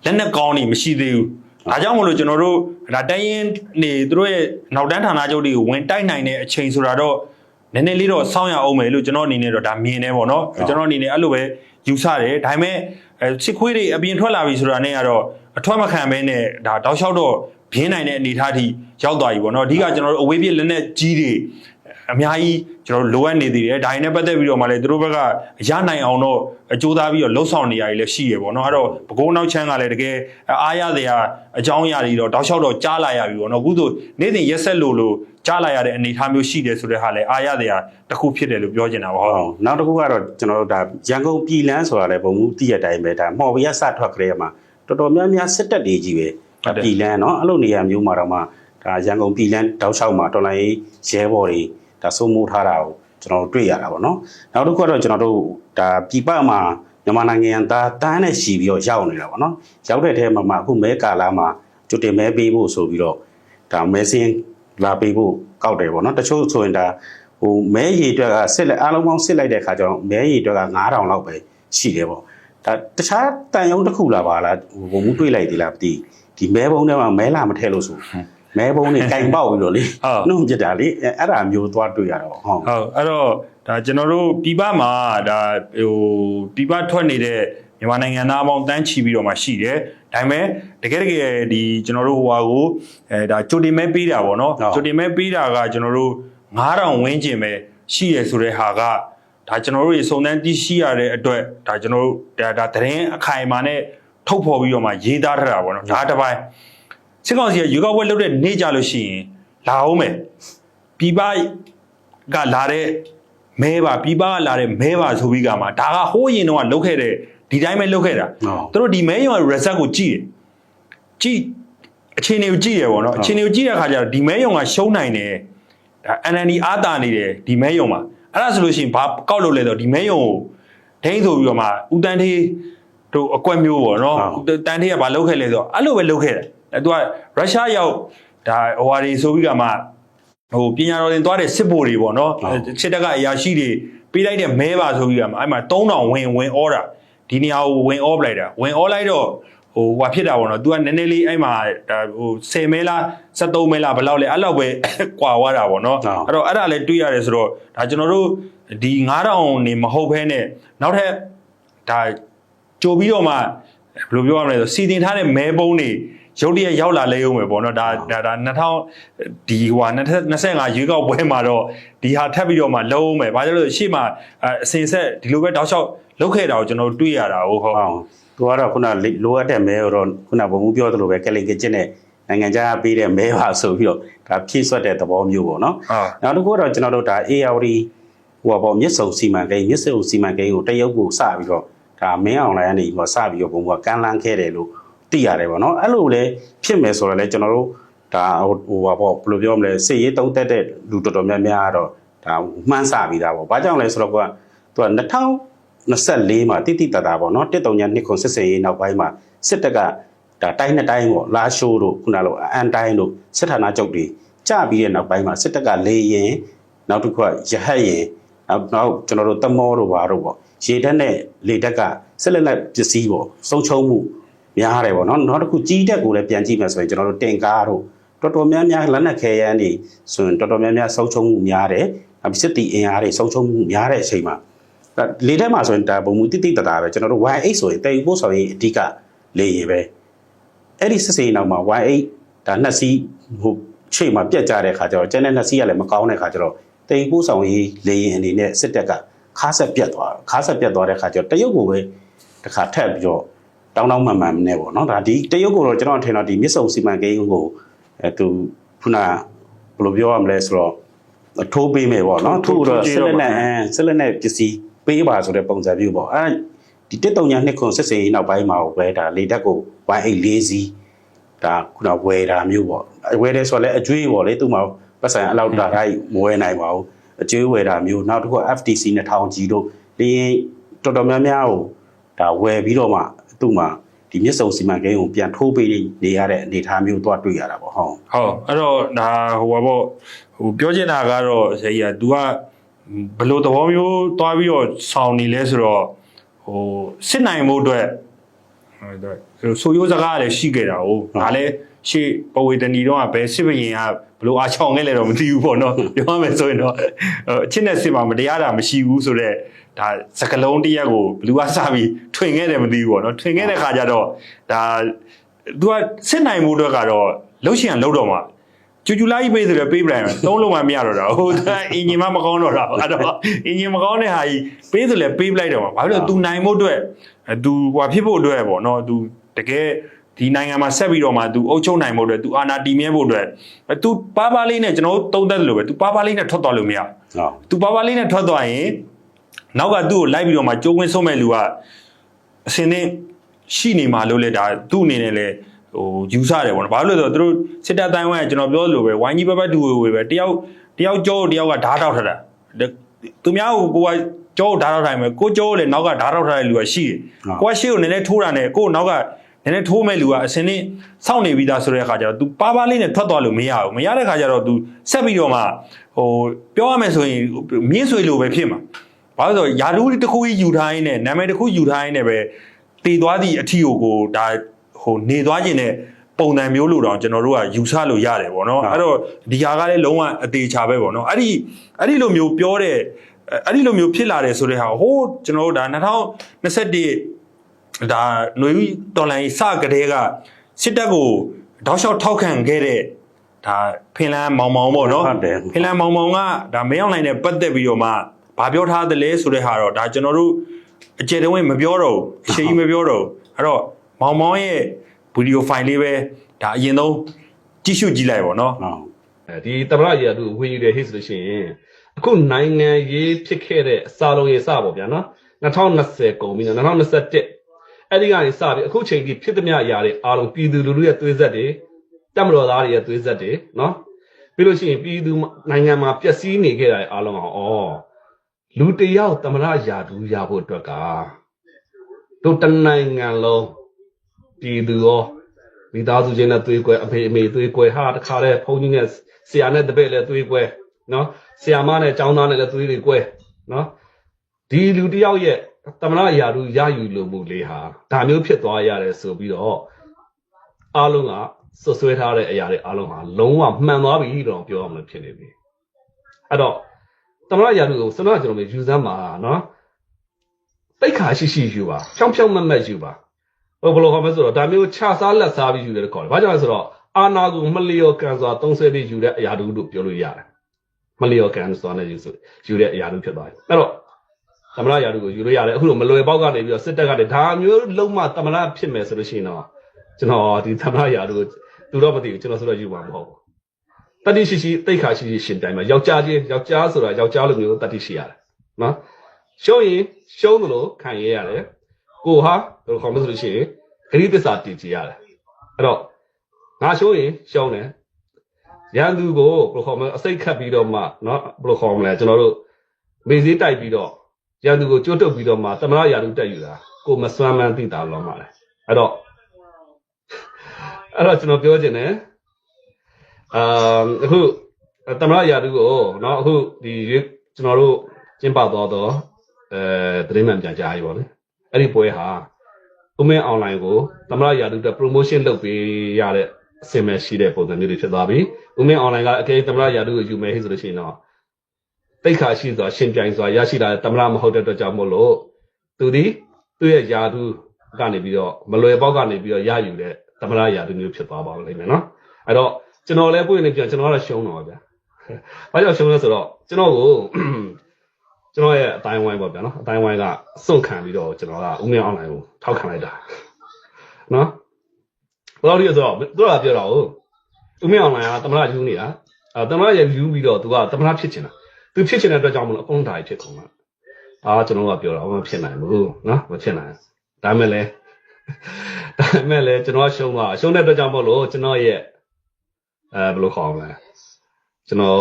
လက်နဲ့ကောင်းနေမရှိသေးဘူးဒါကြောင့်မလို့ကျွန်တော်တို့ဒါတိုင်းရင်နေသူတို့ရဲ့နောက်တန်းဌာနချုပ်တွေကိုဝင်တိုက်နိုင်တဲ့အချိန်ဆိုတာတော့နည်းနည်းလေးတော့စောင့်ရအောင်မယ်လို့ကျွန်တော်အနေနဲ့တော့ဒါမြင်နေပေါ့နော်ကျွန်တော်အနေနဲ့အဲ့လိုပဲယူဆတယ်ဒါပေမဲ့စစ်ခွေးတွေအပြင်ထွက်လာပြီဆိုတာနဲ့ကတော့အထွက်မခံဘဲနဲ့ဒါတောက်လျှောက်တော့ပြင်းနိုင်တဲ့အနေအထားထိရောက်သွားပြီပေါ့နော်အဓိကကျွန်တော်တို့အဝေးပြေးလက်နဲ့ကြီးတွေအများကြီးကျွန်တော်တို့လိုအပ်နေသေးတယ်ဒါနဲ့ပတ်သက်ပြီးတော့မှလည်းသူတို့ဘက်ကရနိုင်အောင်တော့အကြိုးစားပြီးတော့လှုပ်ဆောင်နေရည်လည်းရှိရပေါ့နော်အဲ့တော့ဘကိုးနောက်ချမ်းကလည်းတကယ်အားရစရာအကြောင်းအရာတွေတော့တောက်လျှောက်တော့ကြားလာရပြီပေါ့နော်အခုဆိုနေ့စဉ်ရက်ဆက်လို့ကြားလာရတဲ့အနေအထားမျိုးရှိတယ်ဆိုတဲ့ဟာလည်းအားရစရာတစ်ခုဖြစ်တယ်လို့ပြောချင်တာပါဟုတ်နောက်တစ်ခုကတော့ကျွန်တော်တို့ဒါရန်ကုန်ပြည်လန်းဆိုတာလည်းဘုံမှုတည့်ရတိုင်းပဲဒါမော်ဘီရစထွက်ကြရမှာတော်တော်များများစစ်တပ်တွေကြီးပဲပြည်လန်းเนาะအဲ့လိုနေရာမျိုးမှာတော့မှဒါရန်ကုန်ပြည်လန်းတောက်လျှောက်မှာတော်လိုင်းရဲဘော်တွေဒါစိုးမိုးထားတာကိုကျွန်တော်တို့တွေ့ရတာပေါ့နော်နောက်တစ်ခုကတော့ကျွန်တော်တို့ဒါပြည်ပမှာမြန်မာနိုင်ငံသားတန်းနဲ့ရှိပြီးတော့ရောက်နေတာပေါ့နော်ရောက်တဲ့ထဲမှာအခုမဲကာလာမှာကျွတ်တင်မဲပေးဖို့ဆိုပြီးတော့ဒါမဲစင်းလာပေးဖို့ကောက်တယ်ပေါ့နော်တချို့ဆိုရင်ဒါဟိုမဲရည်အတွက်ကစစ်လက်အားလုံးပေါင်းစစ်လိုက်တဲ့ခါကျတော့မဲရည်အတွက်က9000လောက်ပဲရှိတယ်ပေါ့ဒါတခြားတန်ယုံတစ်ခုလာပါလားဟိုမှုတွေးလိုက်သေးလားမသိဒီမဲဘုံထဲမှာမဲလာမထည့်လို့ဆိုမဲဘုံနေကင်ပေါက်ပြီးတော့လေနှုတ်ပြတာလေအဲ့ဒါမျိုးသွားတွေ့ရတော့ဟုတ်အဲ့တော့ဒါကျွန်တော်တို့ပြည်ပမှာဒါဟိုပြည်ပထွက်နေတဲ့မြန်မာနိုင်ငံသားအပေါင်းတန်းချီပြီးတော့မှရှိတယ်ဒါပေမဲ့တကယ်ဒီကျွန်တော်တို့ဟိုဟာကိုဒါကြိုတင်မဲပေးတာပေါ့နော်ကြိုတင်မဲပေးတာကကျွန်တော်တို့9000ဝန်းကျင်ပဲရှိရဆိုတဲ့ဟာကဒါကျွန်တော်တို့ရေစုံတန်းသိရှိရတဲ့အတွက်ဒါကျွန်တော်တို့ဒါသတင်းအခိုင်အမာနဲ့ထုတ်ဖော်ပြီးတော့မှရေးသားထားတာပေါ့နော်ဒါတစ်ပိုင်းစစ်ကောင်စီကယူကောက်ဝက်လုပ်တဲ့နေ့ကြလို့ရှိရင်လာအောင်မယ်ပြည်ပကလာတဲ့မဲပါပြည်ပကလာတဲ့မဲပါဆိုပြီးကမှဒါကဟိုးရင်တော့လုပ်ခဲ့တဲ့ဒီတိုင်းပဲလုပ်ခဲ့တာသူတို့ဒီမဲရုံ result ကိုကြည့်အခြေအနေကိုကြည့်ရပေါ့နော်အခြေအနေကိုကြည့်တဲ့အခါကျတော့ဒီမဲရုံကရှုံးနိုင်တယ်ဒါ NND အားတာနေတယ်ဒီမဲရုံမှာအဲ့ဒါဆိုလို့ရှိရင်ဘာကောက်လို့လဲဆိုတော့ဒီမဲရုံကိုဒိန်းဆိုပြီးတော့မှဦးတန်းသေးတို့အကွက်မျိုးပေါ့နော်တန်းသေးကဘာလုပ်ခဲ့လဲဆိုတော့အဲ့လိုပဲလုပ်ခဲ့တယ်သူကရုရှားရောက်ဒါဟိုဟာတွေဆိုပြီးကမှဟိုပညာတော်တင်သွားတဲ့စစ်ဗိုလ်တွေပေါ့နော်စစ်တပ်ကအရာရှိတွေပေးလိုက်တဲ့မဲပါဆိုပြီးကမှအဲ့မှာ3000ဝင်ဩတာဒီနေရာကိုဝင်ဩပလိုက်တာဝင်ဩလိုက်တော့ဟိုဟာဖြစ်တာပေါ့နော် तू ကနည်းနည်းလေးအဲ့မှာဒါဟို10မဲလား73မဲလားဘယ်လောက်လဲအဲ့လောက်ပဲကွာသွားတာပေါ့နော်အဲ့တော့အဲ့ဒါလည်းတွေးရတယ်ဆိုတော့ဒါကျွန်တော်တို့ဒီ9000နေမဟုတ်ဘဲနဲ့နောက်ထပ်ဒါကြိုပြီးတော့မှဘယ်လိုပြောရမလဲဆိုစီတင်ထားတဲ့မဲပုံးတွေရုပ်တရက်ရောက်လာလဲဦးမယ်ပေါ့နော်ဒါ2000ဒီဟို25ရွေးကောက်ပွဲမှာတော့ဒီဟာထပ်ပြီးတော့မှလုံးဦးမယ်ဘာကြောင့်လဲရှေ့မှာအစင်ဆက်ဒီလိုပဲတောက်လျှောက်လုပ်ခဲ့တာကိုကျွန်တော်တွေးရတာဟုတ်သူကတော့ခုနလိုအပ်တဲ့မဲတော့ခုနဘုံမှုပြောသလိုပဲကလင်ကကျစ်နဲ့နိုင်ငံခြားပေးတဲ့မဲပါဆိုပြီးတော့ဒါဖြည့်ဆွတ်တဲ့သဘောမျိုးပေါ့နော်နောက်တစ်ခုကတော့ကျွန်တော်တို့ဒါ ARD ဟိုပေါ့မြစ်စုံစီမံကိန်းကိုတရုတ်ကိုစပြီးတော့ဒါမင်းအောင်လိုင်းကနေပြီးတော့စပြီးတော့ဘုံကကမ်းလှမ်းခဲ့တယ်လို့သိရတယ်ပေါ့နော်အဲ့လိုလေဖြစ်မယ်ဆိုတော့လေကျွန်တော်တို့ဒါဟိုပေါ့ဘယ်လိုပြောမလဲစစ်ရေးတုံးတက်တဲ့လူတော်တော်များများကတော့ဒါမှန်းဆပြီးသားပေါ့ဘာကြောင့်လဲဆိုတော့သူက2024မှာတိတိတတာပေါ့နော်132ခုစစ်စင်ရေးနောက်ပိုင်းမှာစစ်တပ်ကဒါတိုင်းနဲ့တိုင်းပေါ့လာရှိုးတို့ခုနလိုအန်တိုင်းတို့စစ်ဌာနချုပ်တွေကြပြီးတဲ့နောက်ပိုင်းမှာစစ်တပ်ကလေရင်နောက်တစ်ခုကရဟတ်ရင်နောက်ကျွန်တော်တို့တမောတို့ဘာတို့ပေါ့ရေတက်နဲ့လေတက်ကဆက်လက်ပစ္စည်းပေါ့ဆုံးချုံမှုများတယ်ပေါ့နော်နောက်တစ်ခုကြီးတက်ကိုလည်းပြန်ကြည့်မယ်ဆိုရင်ကျွန်တော်တို့တင်ကားတို့တော်တော်များများလက်နက်ခဲယမ်းတွေဆိုရင်တော်တော်များများဆုံးချုံမှုများတယ်စစ်တီအင်အားတွေဆုံးချုံမှုများတဲ့အချိန်မှာလေထဲမှာဆိုရင်ဒါဘုံမူတိတိတတာပဲကျွန်တော်တို့ Y8 ဆိုရင်တိတ်ပို့ဆောင်ရင်အဓိကလေရင်ပဲအဲ့ဒီစစ်စေးနောက်မှာ Y8 ဒါနှစ်စီးဟိုရှေ့မှာပြတ်ကြတဲ့ခါကျတော့ကျန်တဲ့နှစ်စီးကလည်းမကောင်းတဲ့ခါကျတော့တိတ်ပို့ဆောင်ရေးလေရင်အနေနဲ့စစ်တပ်ကခါဆက်ပြတ်သွားတဲ့ခါကျတော့တရုတ်ကိုပဲတစ်ခါထပ်ပြီးတော့တောင်းမှန်နဲ့ပေါ့နော်ဒါဒီတရုတ်ကိုတော့ကျွန်တော်ထင်တော့ဒီမြစ်စုံစီမံကိန်းကိုသူခုနဘယ်လိုပြောရမလဲဆိုတော့ ထိုးပေးမယ်ပေါ့နော်ထိုးတော့ဆက်လက်နဲ့ပစ္စည်းပေးပါဆိုတဲ့ပုံစံမျိုးပေါ့ဒီ132ခုစစ်စင်နောက်ပိုင်းမှာပဲဒါလေတက်ကို 184 စီးဒါခုနဝယ်တာမျိုးပေါ့ဝယ်တယ်ဆိုတော့လည်းအကျွေးပေါ့လေသူ့မှာပတ်စံအလောက်တာတိုင်းမဝယ်နိုင်ပါဘူးအကျွေးဝယ်တာမျိုးနောက်တစ်ခု FTC 2000G တို့ဒီတော်တော်များများကိုဒါဝယ်ပြီးတော့မှသူ့မှာဒီမြစ်စုံစီမံကိန်းကိုပြန်ထိုးပေးနေရတဲ့အနေအထားမျိုးတော့တွေ့ရတာပေါ့ဟုတ်အဲ့တော့ဒါဟိုပါပေါ့ဟိုပြောချင်တာကတော့ဆရာကြီးက तू ကဘလို့သဘောမျိုးတွားပြီးတော့ဆောင်းနေလဲဆိုတော့ဟိုစစ်နိုင်မှုအတွက်ဆိုရိုးစကားလည်းရှိခဲ့တာဟုတ်ဒါလည်းရှေ့ပဝေတနီတော့ကဘယ်စစ်ဘရင်ကဘလို့အားချောင်ခဲ့လဲတော့မသိဘူးပေါ့နော်ပြောရမယ်ဆိုရင်တော့အချင်းနဲ့စစ်မှာမတရားတာမရှိဘူးဆိုတော့ဒါစကလုံးတရက်ကိုဘလူးကစပြီးထွင်ခဲ့တယ်မသိဘူးပေါ့နော်ထွင်ခဲ့တဲ့ခါကျတော့ဒါ तू ကစစ်နိုင်မှုအတွက်ကတော့လှုပ်ရှင်လှုပ်တော့မှာကျူလိုက်ပေးဆိုတော့ပေးပလိုက်သုံးလုံးမှမရတော့တာဟိုအင်ဂျင်မကောင်းတော့တာအဲ့တော့အင်ဂျင်မကောင်းတဲ့ဟာကြီးပေးဆိုလဲပေးပလိုက်တော့မှာဘာလို့လဲ तू နိုင်မှုအတွက် तू ဟွာဖြစ်ဖို့အတွက်ပေါ့နော် तू တကယ်ဒီနိုင်ငံမှာဆက်ပြီးတော့မှ तू အုပ်ချုပ်နိုင်ဖို့အတွက် तू အာဏာတည်မြဲဖို့အတွက် तू ပါးပါးလေးနဲ့ကျွန်တော်တို့သုံးသက်တယ်လို့ပဲ तू ပါးပါးလေးနဲ့ထွက်သွားလို့မရဘူး तू ပါးပါးလေးနဲ့ထွက်သွားရင်နောက်ကသူ့ကိုလိုက်ပြီးတော့မှကြိုးဝင်းဆုံးမဲ့လူကအစင်းနဲ့ရှိနေမှာလို့လေဒါသူ့အနေနဲ့လေဟိုယူဆတယ်ပေါ့နော်ဘာလို့လဲဆိုတော့သူတို့စစ်တပ်တိုင်းဝိုင်းကကျွန်တော်ပြောလို့ပဲဝိုင်းကြီးဘက်တူဝေပဲတယောက်ကြောတယောက်ကဓာတ်ထောက်ထတာသူများကိုကကြောဓာတ်ထောက်ထိုင်မယ်ကိုကြောလေနောက်ကဓာတ်ထောက်ထားတဲ့လူကရှိတယ်ကိုကရှေ့ကိုနည်းနည်းထိုးတာနဲ့ကိုနောက်ကနည်းနည်းထိုးမဲ့လူကအစင်းနဲ့စောင့်နေပြီးသားဆိုတဲ့အခါကျတော့ तू ပါးပါးလေးနဲ့ထွက်သွားလို့မရဘူးမရတဲ့အခါကျတော့ तू ဆက်ပြီးတော့မှဟိုပြောရမယ်ဆိုရင်မြင့်ဆွေလိုပဲဖြစ်မှာဘာလို့ဆိုတော့ယာလူတစ်ခုကြီးယူထားရင်းနဲ့နာမည်တစ်ခုယူထားရင်းနဲ့ပဲတည်သွားသည့်အထီကိုဒါဟိုနေသွားခြင်းနဲ့ပုံစံမျိုးလို့တော့ကျွန်တော်တို့ကယူဆလို့ရတယ်ပေါ့နော်အဲ့တော့ဒီဟာကလည်းလုံးဝအသေးချာပဲပေါ့နော်အဲ့ဒီလိုမျိုးပြောတဲ့အဲ့ဒီလိုမျိုးဖြစ်လာတယ်ဆိုတဲ့ဟာဟိုးကျွန်တော်တို့ဒါ2021ဒါຫນွေဦးတော်လိုင်းစကတဲ့ကစစ်တပ်ကိုတောက်လျှောက်ထောက်ခံခဲ့တဲ့ဒါဖင်လန်မောင်မောင်ပေါ့နော်ဖင်လန်မောင်မောင်ကဒါမရောက်နိုင်တဲ့ပတ်သက်ပြီးတော့မှဘာပြောထားသလဲဆိုတဲ့ဟာတော့ဒါကျွန်တော်တို့အကျယ်တဝင်းမပြောတော့ဘူးအရှိကြီးမပြောတော့ဘူးအဲ့တော့မောင်မောင်ရဲ့ဗီဒီယိုဖိုင်လေးပဲဒါအရင်ဆုံးကြည့်ရှုကြည့်လိုက်ပါတော့ဒီတမရရတူဝေယူတယ်ဟိဆိုလို့ရှိရင်အခုနိုင်ငံရေးဖြစ်ခဲ့တဲ့အစာလုံးရေးစပေါ့ဗျာနော်2020ကုန်ပြီနော်2021အဲ့ဒီကနေစပြီးအခုချိန်ကြီးဖြစ်သမျှအရာတွေအားလုံးပြည်သူလူထုရဲ့သွေးဆက်တွေတပ်မတော်သားတွေရဲ့သွေးဆက်တွေနော်ပြီးလို့ရှိရင်ပြည်သူနိုင်ငံမှာပျက်စီးနေခဲ့တာအားလုံးကလူတယောက်တမရရာတူရဖို့အတွက်ကတို့တနိုင်ငံလုံးပြည်သူရောမိသားစုချင်းနဲ့သွေးကွဲအဖေအမေသွေးကွဲဟာတခါတည်းဘုန်းကြီးနဲ့ဆရာနဲ့တပည့်လည်းသွေးကွဲနော်ဆရာမနဲ့ကျောင်းသားနဲ့လည်းသွေးတွေကွဲနော်ဒီလူတယောက်ရဲ့တမရရာတူရယူလို့မှုလေးဟာဒါမျိုးဖြစ်သွားရတယ်ဆိုပြီးတော့အားလုံးကဆွဆွဲထားတဲ့အရာတွေအားလုံးဟာလုံးဝမှန်သွားပြီတော့ပြောရမလို့ဖြစ်နေပြီအဲ့တော့တမရရာတူကိုစတော့ကျွန်တော်ယူစမ်းပါနော်တိတ်ခါရှိရှိယူပါဖြောင်းဖြောင်းမတ်မတ်ယူပါဘယ်လိုခေါ်မလဲဆိုတော့ဒါမျိုးခြားစားလက်စားပြီးယူတယ်ခေါ်တယ်ဘာကြောင့်လဲဆိုတော့အာနာကိုမလျော်ကန်စွာသုံးဆွဲပြီးယူတဲ့အရာတူလို့ပြောလို့ရတယ်မလျော်ကန်စွာနဲ့ယူတဲ့အရာတူဖြစ်သွားတယ်အဲ့တော့သမရရာတူကိုယူလို့ရတယ်အခုလိုမလွယ်ပေါက်ကနေပြီးတော့စစ်တပ်ကနေဒါမျိုးလုံးမသမရဖြစ်မယ်ဆိုလို့ရှိရင်တော့ကျွန်တော်ဒီသမရရာတူကိုသူတော့မသိဘူးကျွန်တော်ဆိုတော့ယူမှာမဟုတ်ဘူးတတိရှိရှိတိတ်ခါရှိရှိရှင်တိုင်းမှာယောက်ျားဆိုတာယောက်ျားလိုမျိုးတတိရှိရတယ်နော်ရှုံးရင်ရှုံးတယ်လို့ခံရရတယ်ကိုဟာဘယ်လိုခေါ်မလဲဆိုလို့ရှိရင်ဂရိသစ္စာတည်ကြည်ရတယ်အဲ့တော့ငါရှုံးရင်ရှုံးတယ်ရန်သူကိုဘယ်လိုခေါ်မလဲအစိတ်ခတ်ပြီးတော့မှเนาะဘယ်လိုခေါ်မလဲကျွန်တော်တို့မေးစည်းတိုက်ပြီးတော့ရန်သူကိုကြိုးတုပ်ပြီးတော့မှသမရရာလူတက်ယူတာကိုမစွမ်းမှန်းသိတာလောမှာလေအဲ့တော့ကျွန်တော်ပြောချင်တယ်အခုသမရရာလူကိုเนาะအခုဒီကျွန်တော်တို့ကျင်းပသွားတော့သတင်းမှန်ပြန်ကြားရေးပေါ့လေအဲ့ဒီပွဲဟာဥမင်းအွန်လိုင်းကိုသမရရာတူတက် promotion လုပ်ပေးရတဲ့အစင်မရှိတဲ့ပုံစံမျိုးတွေဖြစ်သွားပြီဥမင်းအွန်လိုင်းကအကယ်သမရရာတူကိုယူမယ်ဟိဆိုလို့ရှိရင်တော့တိတ်ခါရှိစွာရှင်းပြိုင်စွာရရှိလာတဲ့သမရမဟုတ်တဲ့အတွက်ကြောင့်မို့လို့သူရဲ့ယာတူကနေပြီးတော့မလွယ်ပေါက်ကနေပြီးတော့ရယူတဲ့သမရယာတူမျိုးဖြစ်သွားပါလိမ့်မယ်နော်အဲ့တော့ကျွန်တော်လည်းပွင့်နေပြန်ကျွန်တော်ကတော့ရှုံးတော့ပါဗျာဘာကြောင့်ရှုံးလဲဆိုတော့ကျွန်တော်ရဲ့အတိုင်းဝိုင်းပေါ့ဗျာနော်အတိုင်းဝိုင်းကစွန့်ခံပြီးတော့ကျွန်တော်ကဥမင်းအွန်လိုင်းကိုထောက်ခံလိုက်တာနော်ဘယ်လိုလဲဆိုတော့သူကပြောတာဟုတ်ဥမင်းအွန်လိုင်းကသမရယူနေတာ သမ္မတရဲ့ယူပြီးတော့သူကသမ္မတဖြစ်ချင်တာသူဖြစ်ချင်တဲ့အတွက်ကြောင့်မလို့အကုန်ဓာတ်ဖြစ်ကုန်တာကျွန်တော်ကပြောတာမဖြစ်နိုင်ဘူးနော်မဖြစ်နိုင်ဒါမဲ့လည်းကျွန်တော်ရှုံးတဲ့အတွက်ကြောင့်မလို့ကျွန်တော်ရဲ့ဘယ်လိုခေါ်မလဲကျွန်တော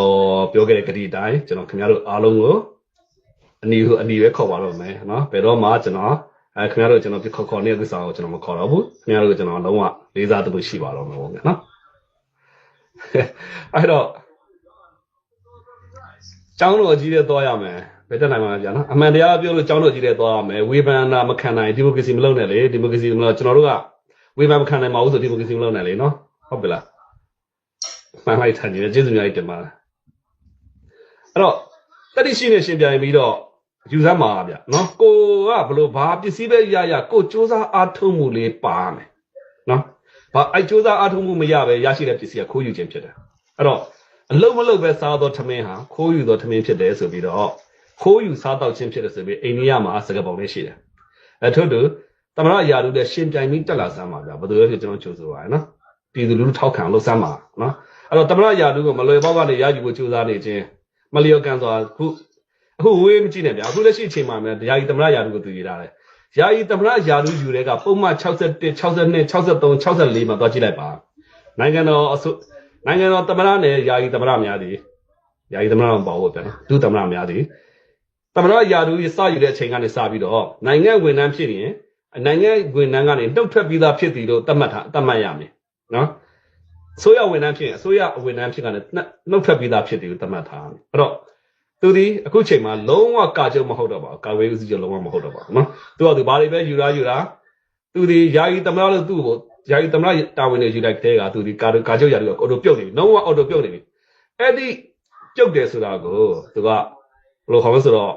်ပြောခဲ့တဲ့ဂတိအတိုင်းကျွန်တော်ခင်ဗျားတို့အားလုံးကိုအနီပဲခေါ်ပါတော့မယ်နော်ဘယ်တော့မှကျွန်တော်ခင်ဗျားတို့ကျွန်တော်ပြခေါ်နေတဲ့ကိစ္စကိုကျွန်တော်မခေါ်တော့ဘူးခင်ဗျားတို့ကျွန်တော်လုံးဝလေးစားသလိုရှိပါတော့မယ်ပေါ့ဗျာနော်အဲ့တော့ကျောင်းတော်ကြီးတဲ့သွားရမယ်ဘယ်တက်နိုင်မှာဗျာနော်အမှန်တရားပြောလို့ကျောင်းတော်ကြီးတဲ့သွားရမယ်ဝေဖန်တာမခံနိုင်ဒီမိုကရေစီမလုပ်နဲ့လေဒီမိုကရေစီမလုပ်ကျွန်တော်တို့ကဝေဖန်မခံနိုင်ပါဘူးဆိုဒီမိုကရေစီမလုပ်နဲ့လေနော်ဟုတ်ပြီလားမှန်လိုက်တယ်ကျေးဇူးများကြီးတင်ပါတယ်အဲ့တော့တတိရှိနေရှင်ပြန်ပြီးတော့ယူဆမှာဗျနော်ကိုကဘလို့ဘာပစ္စည်းပဲရကိုစူးစမ်းအားထုတ်မှုလေးပါမယ်နော်ဘာအဲ့စူးစမ်းအားထုတ်မှုမရပဲရရှိတဲ့ပစ္စည်းကခိုးယူခြင်းဖြစ်တယ်အဲ့တော့အလုံးမလုံးပဲစားသောထမင်းဟာခိုးယူသောထမင်းဖြစ်တယ်ဆိုပြီးတော့ခိုးယူစားတော့ခြင်းဖြစ်တယ်ဆိုပြီးအိန္ဒိယမှာစကားပုံလေးရှိတယ်အဲ့ထို့တူသမရယာတို့တဲ့ရှင်ပြိုင်ပြီးတက်လာစမ်းပါဗျဘယ်လိုလဲကျွန်တော်ကြိုးဆိုပါရနော်ပြည်သူလူထုထောက်ခံလို့စမ်းပါနော်အဲ့တော့သမရယာတို့ကမလွယ်ပေါက်ကနေရယူဖို့ကြိုးစားနေခြင်းမလျော်ကန်စွာအခုဝေးမကြည့်နဲ့ဗျအခုလက်ရှိအချိန်မှာမြန်ယာယီသမရယာတို့ကိုသူရေးထားတယ်ယာယီသမရယာတို့ယူတဲ့ကပုံမှန်61 62 63 64မှာသွားကြည့်လိုက်ပါနိုင်ငံတော်သမရနဲ့ယာယီသမရများသည်ယာယီသမရမပေါ့ဘူးဗျဒုသမရများသည်သမရယာတို့စယူတဲ့အချိန်ကနေစပြီးတော့နိုင်ငံဝန်ထမ်းဖြစ်ရင်နိုင်ငံဝန်ထမ်းကနေနှုတ်ထွက်ပြီးသားဖြစ်သည်လို့သတ်မှတ်ရမယ်နော်ဆိုရဝန်ထမ်းဖြစ်ရင်အစိုးရဝန်ထမ်းဖြစ်ကနေနှုတ်ထွက်ပြီးသားဖြစ်တယ်လို့သတ်မှတ်ထားတယ်အဲ့တော့သူဒီအခုချိန်မှာလုံးဝကာချုပ်မဟုတ်တော့ပါဘူးကာဝေးဦးစီးချုပ်လုံးဝမဟုတ်တော့ပါဘူးနော်သူကသူဘာတွေပဲယူတာသူဒီယာယီသမရလို့သူ့ကိုယာယီသမရတာဝန်တွေယူလိုက်တဲ့ကသူဒီကာချုပ်ယာတို့ကအော်တိုပြုတ်နေပြီလုံးဝအော်တိုပြုတ်နေပြီအဲ့ဒီပြုတ်တယ်ဆိုတာကိုသူကဘယ်လိုခေါ်မလဲဆိုတော့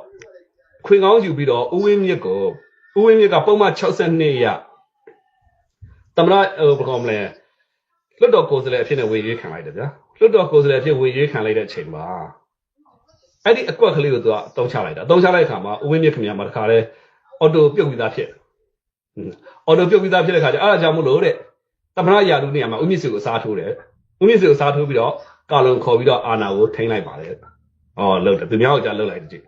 ခွင်ကောင်းယူပြီးတော့ဦးဝင်းမြစ်ကပုံမှန်62ရသမရဘယ်လိုခေါ်မလဲလွတ်တော်ကိုယ်စားလှယ်အဖြစ်နဲ့ဝေရွေးခံလိုက်တယ်ဗျာလွတ်တော်ကိုယ်စားလှယ်အဖြစ်ဝေရွေးခံလိုက်တဲ့အချိန်မှာအဲ့ဒီအကွက်ကလေးကိုသူကအသုံးချလိုက်တာအသုံးချလိုက်ခါမှာဦးဝင်းမြစ်ခင်ဗျာမှာတခါလဲအော်တိုပြုတ်ပြီးသားဖြစ်အော်တိုပြုတ်ပြီးသားဖြစ်တဲ့ခါကျအဲ့ဒါကြောင့်မို့လို့တဲ့သမရယာတို့နေရာမှာဦးမြင့်စုကိုစားထိုးတယ်ဦးမြင့်စုကိုစားထိုးပြီးတော့ကာလုံခေါ်ပြီးတော့အာနာကိုထိန်းလိုက်ပါတယ်လှုပ်တယ်သူများကိုကြာလှုပ်လိုက်တယ်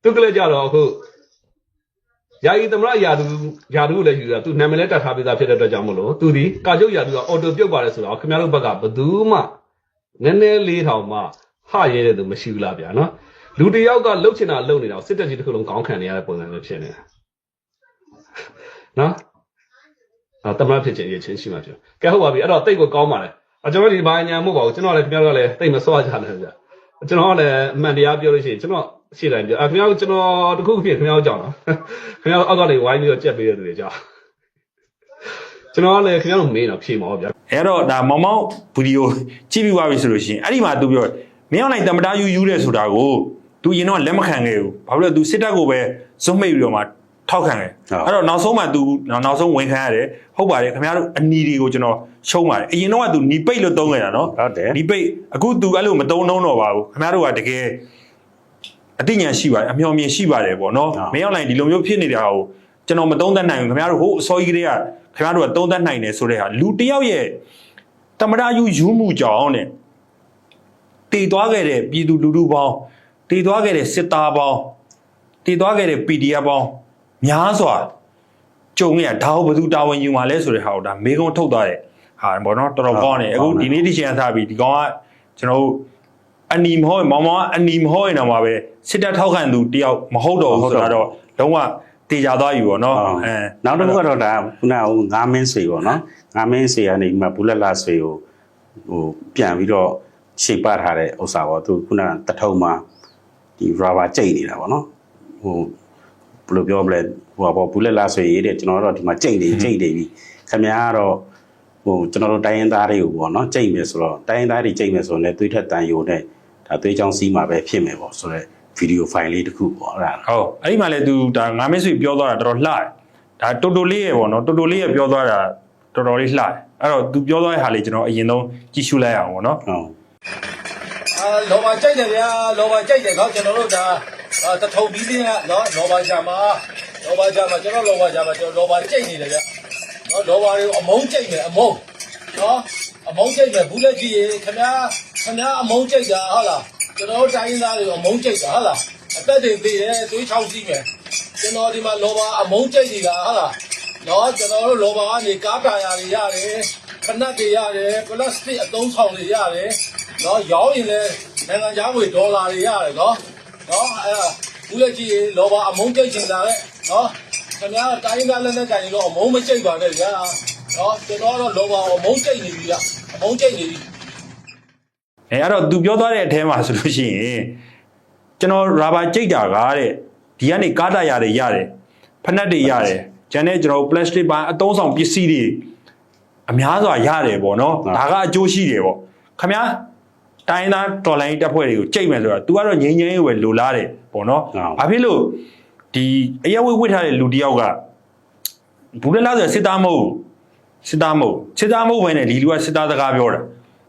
သူကလေးကြတော့အခုယာယီသမရယာတို့လည်းယူတာသူနာမည်လည်းတတ်ထားပြီးသားဖြစ်တဲ့အတွက်ကြောင့်မို့လို့သူဒီကာချုပ်ယာတို့ကအော်တိုပြုတ်ပါတယ်ဆိုတော့ခင်ဗျားတို့ဘက်ကဘယ်သူမှနည်းနည်းလေးတောင်မှဟရဲတဲ့သူမရှိဘူးလားဗျာနော်လူတယောက်ကလှုပ်ချင်တာလှုပ်နေတာစစ်တပ်ကြီးတစ်ခုလုံးကောင်းခံနေရတဲ့ပုံစံမျိုးဖြစ်နေတာနော်သမရဖြစ်ခြင်းရချင်းရှိမှပြောကဲဟုတ်ပါပြီအဲ့တော့တိတ်ကိုကောင်းပါလေကျွန်တော်ဒီဘာညာမဟုတ်ပါဘူးကျွန်တော်လည်းခင်ဗျားတို့လည်းတိတ်မစောကြတယ်ဗျာကျွန်တော်ကလည်းအမှန်တရားပြောလို့ရှိရင်ကျွန်တော်ရှေ့တိုင်းပြောခင်ဗျားတို့ကျွန်တော်တခုဖြစ်ခင်ဗျားတို့ကြောက်နော်ခင်ဗျားတို့အောက်ကနေဝိုင်းပြီးတော့ကြက်ပေးတဲ့သူတွေကြောက်ကျွန်တော်ကလည်းခင်ဗျားတို့မေးတော့ဖြေမှာဗျာအဲ့တော့ဒါမောင်မောင်ဗီဒီယိုကြည့်ပြီးသွားပြီဆိုလို့ရှိရင်အဲ့ဒီမှာသူပြောမင်းအောင်နိုင်တမတာယူတယ်ဆိုတာကိုသူရင်တော့လက်မခံခဲ့ဘူးဘာလို့လဲသူစစ်တပ်ကိုပဲစွန့်မိတ်ပြီးတော့မှထောက်ခံတယ်အဲ့တော့နောက်ဆုံးမှသူနောက်ဆုံးဝင်ခံရတယ်ဟုတ်ပါတယ်ခင်ဗျားတို့အနီတွေကိုကျွန်တော်ရှုံးပါတယ်အရင်တော့ကသူနီပိတ်လို့သုံးခဲ့တာနော်ဟုတ်တယ်နီပိတ်အခုသူအဲ့လိုမသုံးတော့ပါဘူးခင်ဗျားတို့ကတကယ်အသိဉာဏ်ရှိပါတယ်အမျှော်မြင်ရှိပါတယ်ပေါ့နော်မင်းအောင်နိုင်ဒီလိုမျိုးဖြစ်နေတာကိုကျွန်တော်မသုံးသပ်နိုင်ဘူးခင်ဗျားတို့ဟိုအစောကြီးကလေးကခင်ဗျားတို့ကသုံးသပ်နိုင်တယ်ဆိုတဲ့ဟာလူတယောက်ရဲ့တမတာယူမှုကြောင့်တဲ့တည်သွားခဲ့တဲ့ပြည်သူလူထုပေါင်းတည်သွားခဲ့တဲ့စစ်သားပေါင်းတည်သွားခဲ့တဲ့ PDF ပေါင်းများစွာကြုံရဒါဘယ်သူတာဝန်ယူမှာလဲဆိုတဲ့ဟာကိုဒါမေကုံထုတ်သွားတဲ့ဟာပေါ့နော်တော်တော်ကောင်းတယ်အခုဒီနေ့ဒီချိန်ထားပြီးဒီကောင်ကကျွန်တော်တို့အနီမဟုတ်မောင်မောင်ကအနီမဟုတ်ရင်တော့ပဲစစ်တပ်ထောက်ခံသူတယောက်မဟုတ်တော့ဘူးဆိုတော့လုံးဝတေချာသွားอยู่ပေါ့နော်နောက်တစ်ခုကတော့ဒါခုနကငါးမင်းဆွေပေါ့နော်ငါးမင်းဆွေကနေဒီမှာဘူးလက်လာဆွေကိုဟိုပြန်ပြီးတော့ရှေ့ပတ်ထားတဲ့ဥစ္စာပေါ့သူခုနတထုံမှာဒီ rubber ကြိတ်နေတာပေါ့နော်ဟိုဘယ်လိုပြောမလဲဟိုပေါ့ဘူးလက်လာဆွေရေးတဲ့ကျွန်တော်တို့ဒီမှာကြိတ်နေပြီခင်ဗျားကတော့ဟိုကျွန်တော်တို့တိုင်းရင်းသားတွေကိုပေါ့နော်ကြိတ်မယ်ဆိုတော့တိုင်းရင်းသားတွေကြိတ်မယ်ဆိုရင်လည်းသွေးထက်တန်ယိုနဲ့ဒါသွေးချောင်းစီးမှာပဲဖြစ်မယ်ပေါ့ဆိုတော့ဗီဒီယိုဖိုင်လေးတစ်ခုပေါ့အဲ့ဒါဟုတ်အဲ့ဒီမှာလည်းသူဒါငါမင်းဆွေပြောသွားတာတော်တော်လှတယ်ဒါတိုတိုလေးရဲ့ပေါ့နော်တိုတိုလေးရဲ့ပြောသွားတာတော်တော်လေးလှတယ်အဲ့တော့သူပြောသွားတဲ့ဟာလေးကျွန်တော်အရင်ဆုံးကြည့်ရှုလိုက်အောင်ပေါ့နော်ဟုတ်လောဘကြိုက်တယ်ဗျာလောဘကြိုက်တယ်နော်ကျွန်တော်တို့ဒါတထုံပြီးသေးကနော်လောဘကြမှာကျွန်တော်လောဘကြမှာကျွန်တော်လောဘကြိတ်နေတယ်ဗျနော်လောဘတွေကိုအမုန်းကြိတ်နေအမုန်းနော်အမုန်းကြိတ်နေဘူးလက်ကြီးရေခင်ဗျာ ခင်ဗျားအမုန်းကြိတ်တာဟုတ်လားကျွန်တော်တိုင်းရင်းသားတွေအမုန်းကြိတ်တာဟုတ်လားအသက်တွေသေးတယ်သွေးချောင်းစီးမယ်ကျွန်တော်ဒီမှာလောဘအမုန်းကြိတ်နေတာဟုတ်လားနော်ကျွန်တော်တို့လောဘကနေကားတာယာတွေရတယ်ခဏတွေရတယ်ပလတ်စတစ်အသုံးဆောင်တွေရတယ်နော်ရောင်းရင်လည်းနိုင်ငံခြားငွေဒေါ်လာတွေရတယ်နော်အဲ့ဒါဘူးလက်ကြီးလောဘအမုန်းကြိတ်ချင်တာလေနော်ခင်ဗျားတိုင်းရင်းသားလက်နဲ့ကန်ရင်တော့အမုန်းမကြိတ်ပါနဲ့ဗျာနော်ကျွန်တော်တော့လောဘအမုန်းကြိတ်နေပြီလားအမုန်းကြိတ်နေပြီအဲ့တော့သူပြောသွားတဲ့အထဲမှာဆိုလို့ရှိရင်ကျွန်တော်ရာဘာကြိတ်တာကားတဲ့ဒီကနေကားတာရတယ်ရတယ်ဖက်နှက်တွေရတယ်ကျန်တဲ့ကျွန်တော် plastic ပန်းအသုံးဆောင်ပစ္စည်းတွေအများစွာရတယ်ပေါ့နော်ဒါကအကျိုးရှိတယ်ပေါ့ခင်ဗျာတိုင်းသားတော်လိုင်းတက်ဖွဲ့တွေကိုကြိတ်မယ်ဆိုတာ तू ကတော့ငြိမ်းချမ်းရေးဝယ်လိုလားတယ်ပေါ့နော်ဘာဖြစ်လို့ဒီအရက်ဝတ်ထားတဲ့လူတယောက်ကဘူးလက်လားဆိုစစ်သားမဟုတ်စစ်သားမဟုတ်ဘဲနဲ့ဒီလူကစစ်သားစကားပြောတ